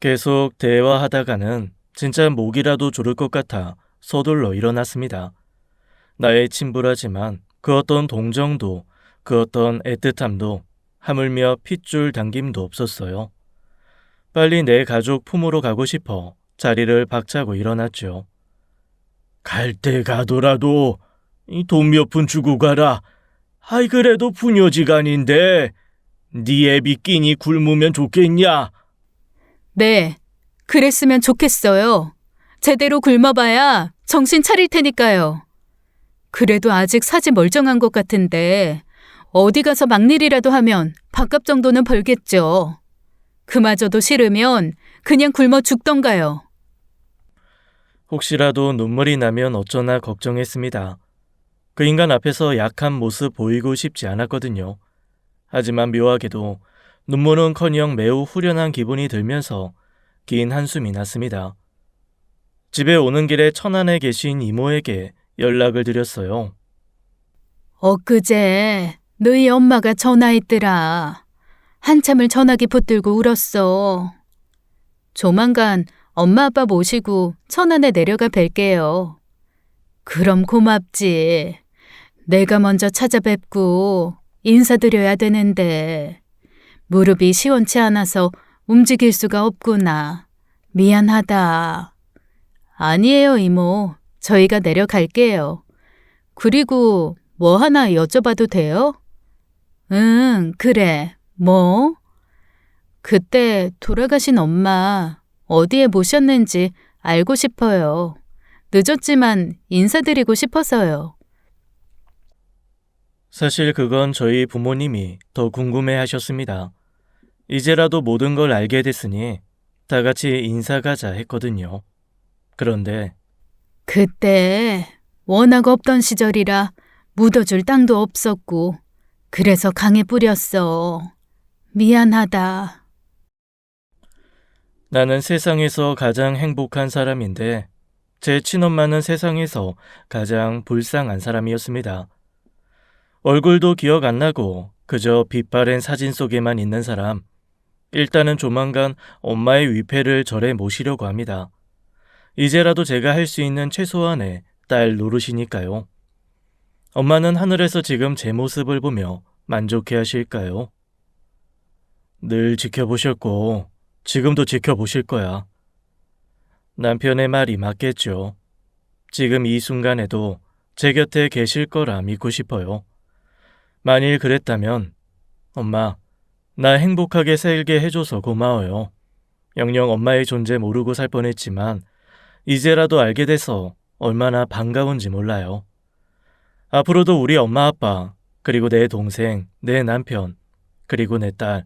[SPEAKER 2] 계속
[SPEAKER 1] 대화하다가는 진짜 목이라도 조를 것 같아 서둘러 일어났습니다. 나의 친부라지만 그 어떤 동정도 그 어떤 애틋함도 하물며 핏줄 당김도 없었어요. 빨리 내 가족 품으로 가고 싶어 자리를 박차고 일어났죠. 갈 때 가더라도 돈 몇 푼 주고 가라. 그래도 부녀지간인데 네 애비 끼니 굶으면 좋겠냐?
[SPEAKER 2] 네, 그랬으면 좋겠어요. 제대로 굶어봐야 정신 차릴 테니까요. 그래도 아직 사지 멀쩡한 것 같은데 어디 가서 막일이라도 하면 밥값 정도는 벌겠죠. 그마저도 싫으면 그냥 굶어 죽던가요.
[SPEAKER 1] 혹시라도 눈물이 나면 어쩌나 걱정했습니다. 그 인간 앞에서 약한 모습 보이고 싶지 않았거든요. 하지만 묘하게도 눈물은커녕 매우 후련한 기분이 들면서 긴 한숨이 났습니다. 집에 오는 길에 천안에 계신 이모에게 연락을 드렸어요.
[SPEAKER 2] 엊그제 너희 엄마가 전화했더라. 한참을 전화기 붙들고 울었어. 조만간 엄마 아빠 모시고 천안에 내려가 뵐게요. 그럼 고맙지. 내가 먼저 찾아뵙고 인사드려야 되는데 무릎이 시원치 않아서 움직일 수가 없구나. 미안하다. 아니에요, 이모. 저희가 내려갈게요. 그리고 뭐 하나 여쭤봐도 돼요? 응, 그래. 뭐? 그때 돌아가신 엄마 어디에 모셨는지 알고 싶어요. 늦었지만 인사드리고 싶어서요.
[SPEAKER 1] 사실 그건 저희 부모님이 더 궁금해하셨습니다. 이제라도 모든 걸 알게 됐으니 다 같이 인사 가자 했거든요. 그런데
[SPEAKER 2] 그때 워낙 없던 시절이라 묻어줄 땅도 없었고 그래서 강에 뿌렸어. 미안하다.
[SPEAKER 1] 나는 세상에서 가장 행복한 사람인데 제 친엄마는 세상에서 가장 불쌍한 사람이었습니다. 얼굴도 기억 안 나고 그저 빛바랜 사진 속에만 있는 사람. 일단은 조만간 엄마의 위패를 절에 모시려고 합니다. 이제라도 제가 할 수 있는 최소한의 딸 노릇이니까요. 엄마는 하늘에서 지금 제 모습을 보며 만족해 하실까요? 늘 지켜보셨고 지금도 지켜보실 거야. 남편의 말이 맞겠죠. 지금 이 순간에도 제 곁에 계실 거라 믿고 싶어요. 만일 그랬다면 엄마, 나 행복하게 살게 해줘서 고마워요. 영영 엄마의 존재 모르고 살 뻔했지만 이제라도 알게 돼서 얼마나 반가운지 몰라요. 앞으로도 우리 엄마 아빠, 그리고 내 동생, 내 남편, 그리고 내 딸,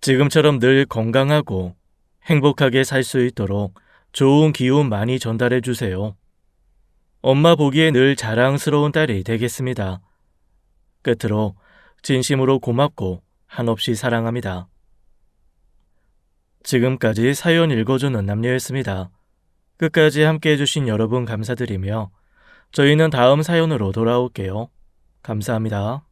[SPEAKER 1] 지금처럼 늘 건강하고 행복하게 살 수 있도록 좋은 기운 많이 전달해 주세요. 엄마 보기에 늘 자랑스러운 딸이 되겠습니다. 끝으로 진심으로 고맙고 한없이 사랑합니다. 지금까지 사연 읽어주는 남녀였습니다. 끝까지 함께 해주신 여러분 감사드리며 저희는 다음 사연으로 돌아올게요. 감사합니다.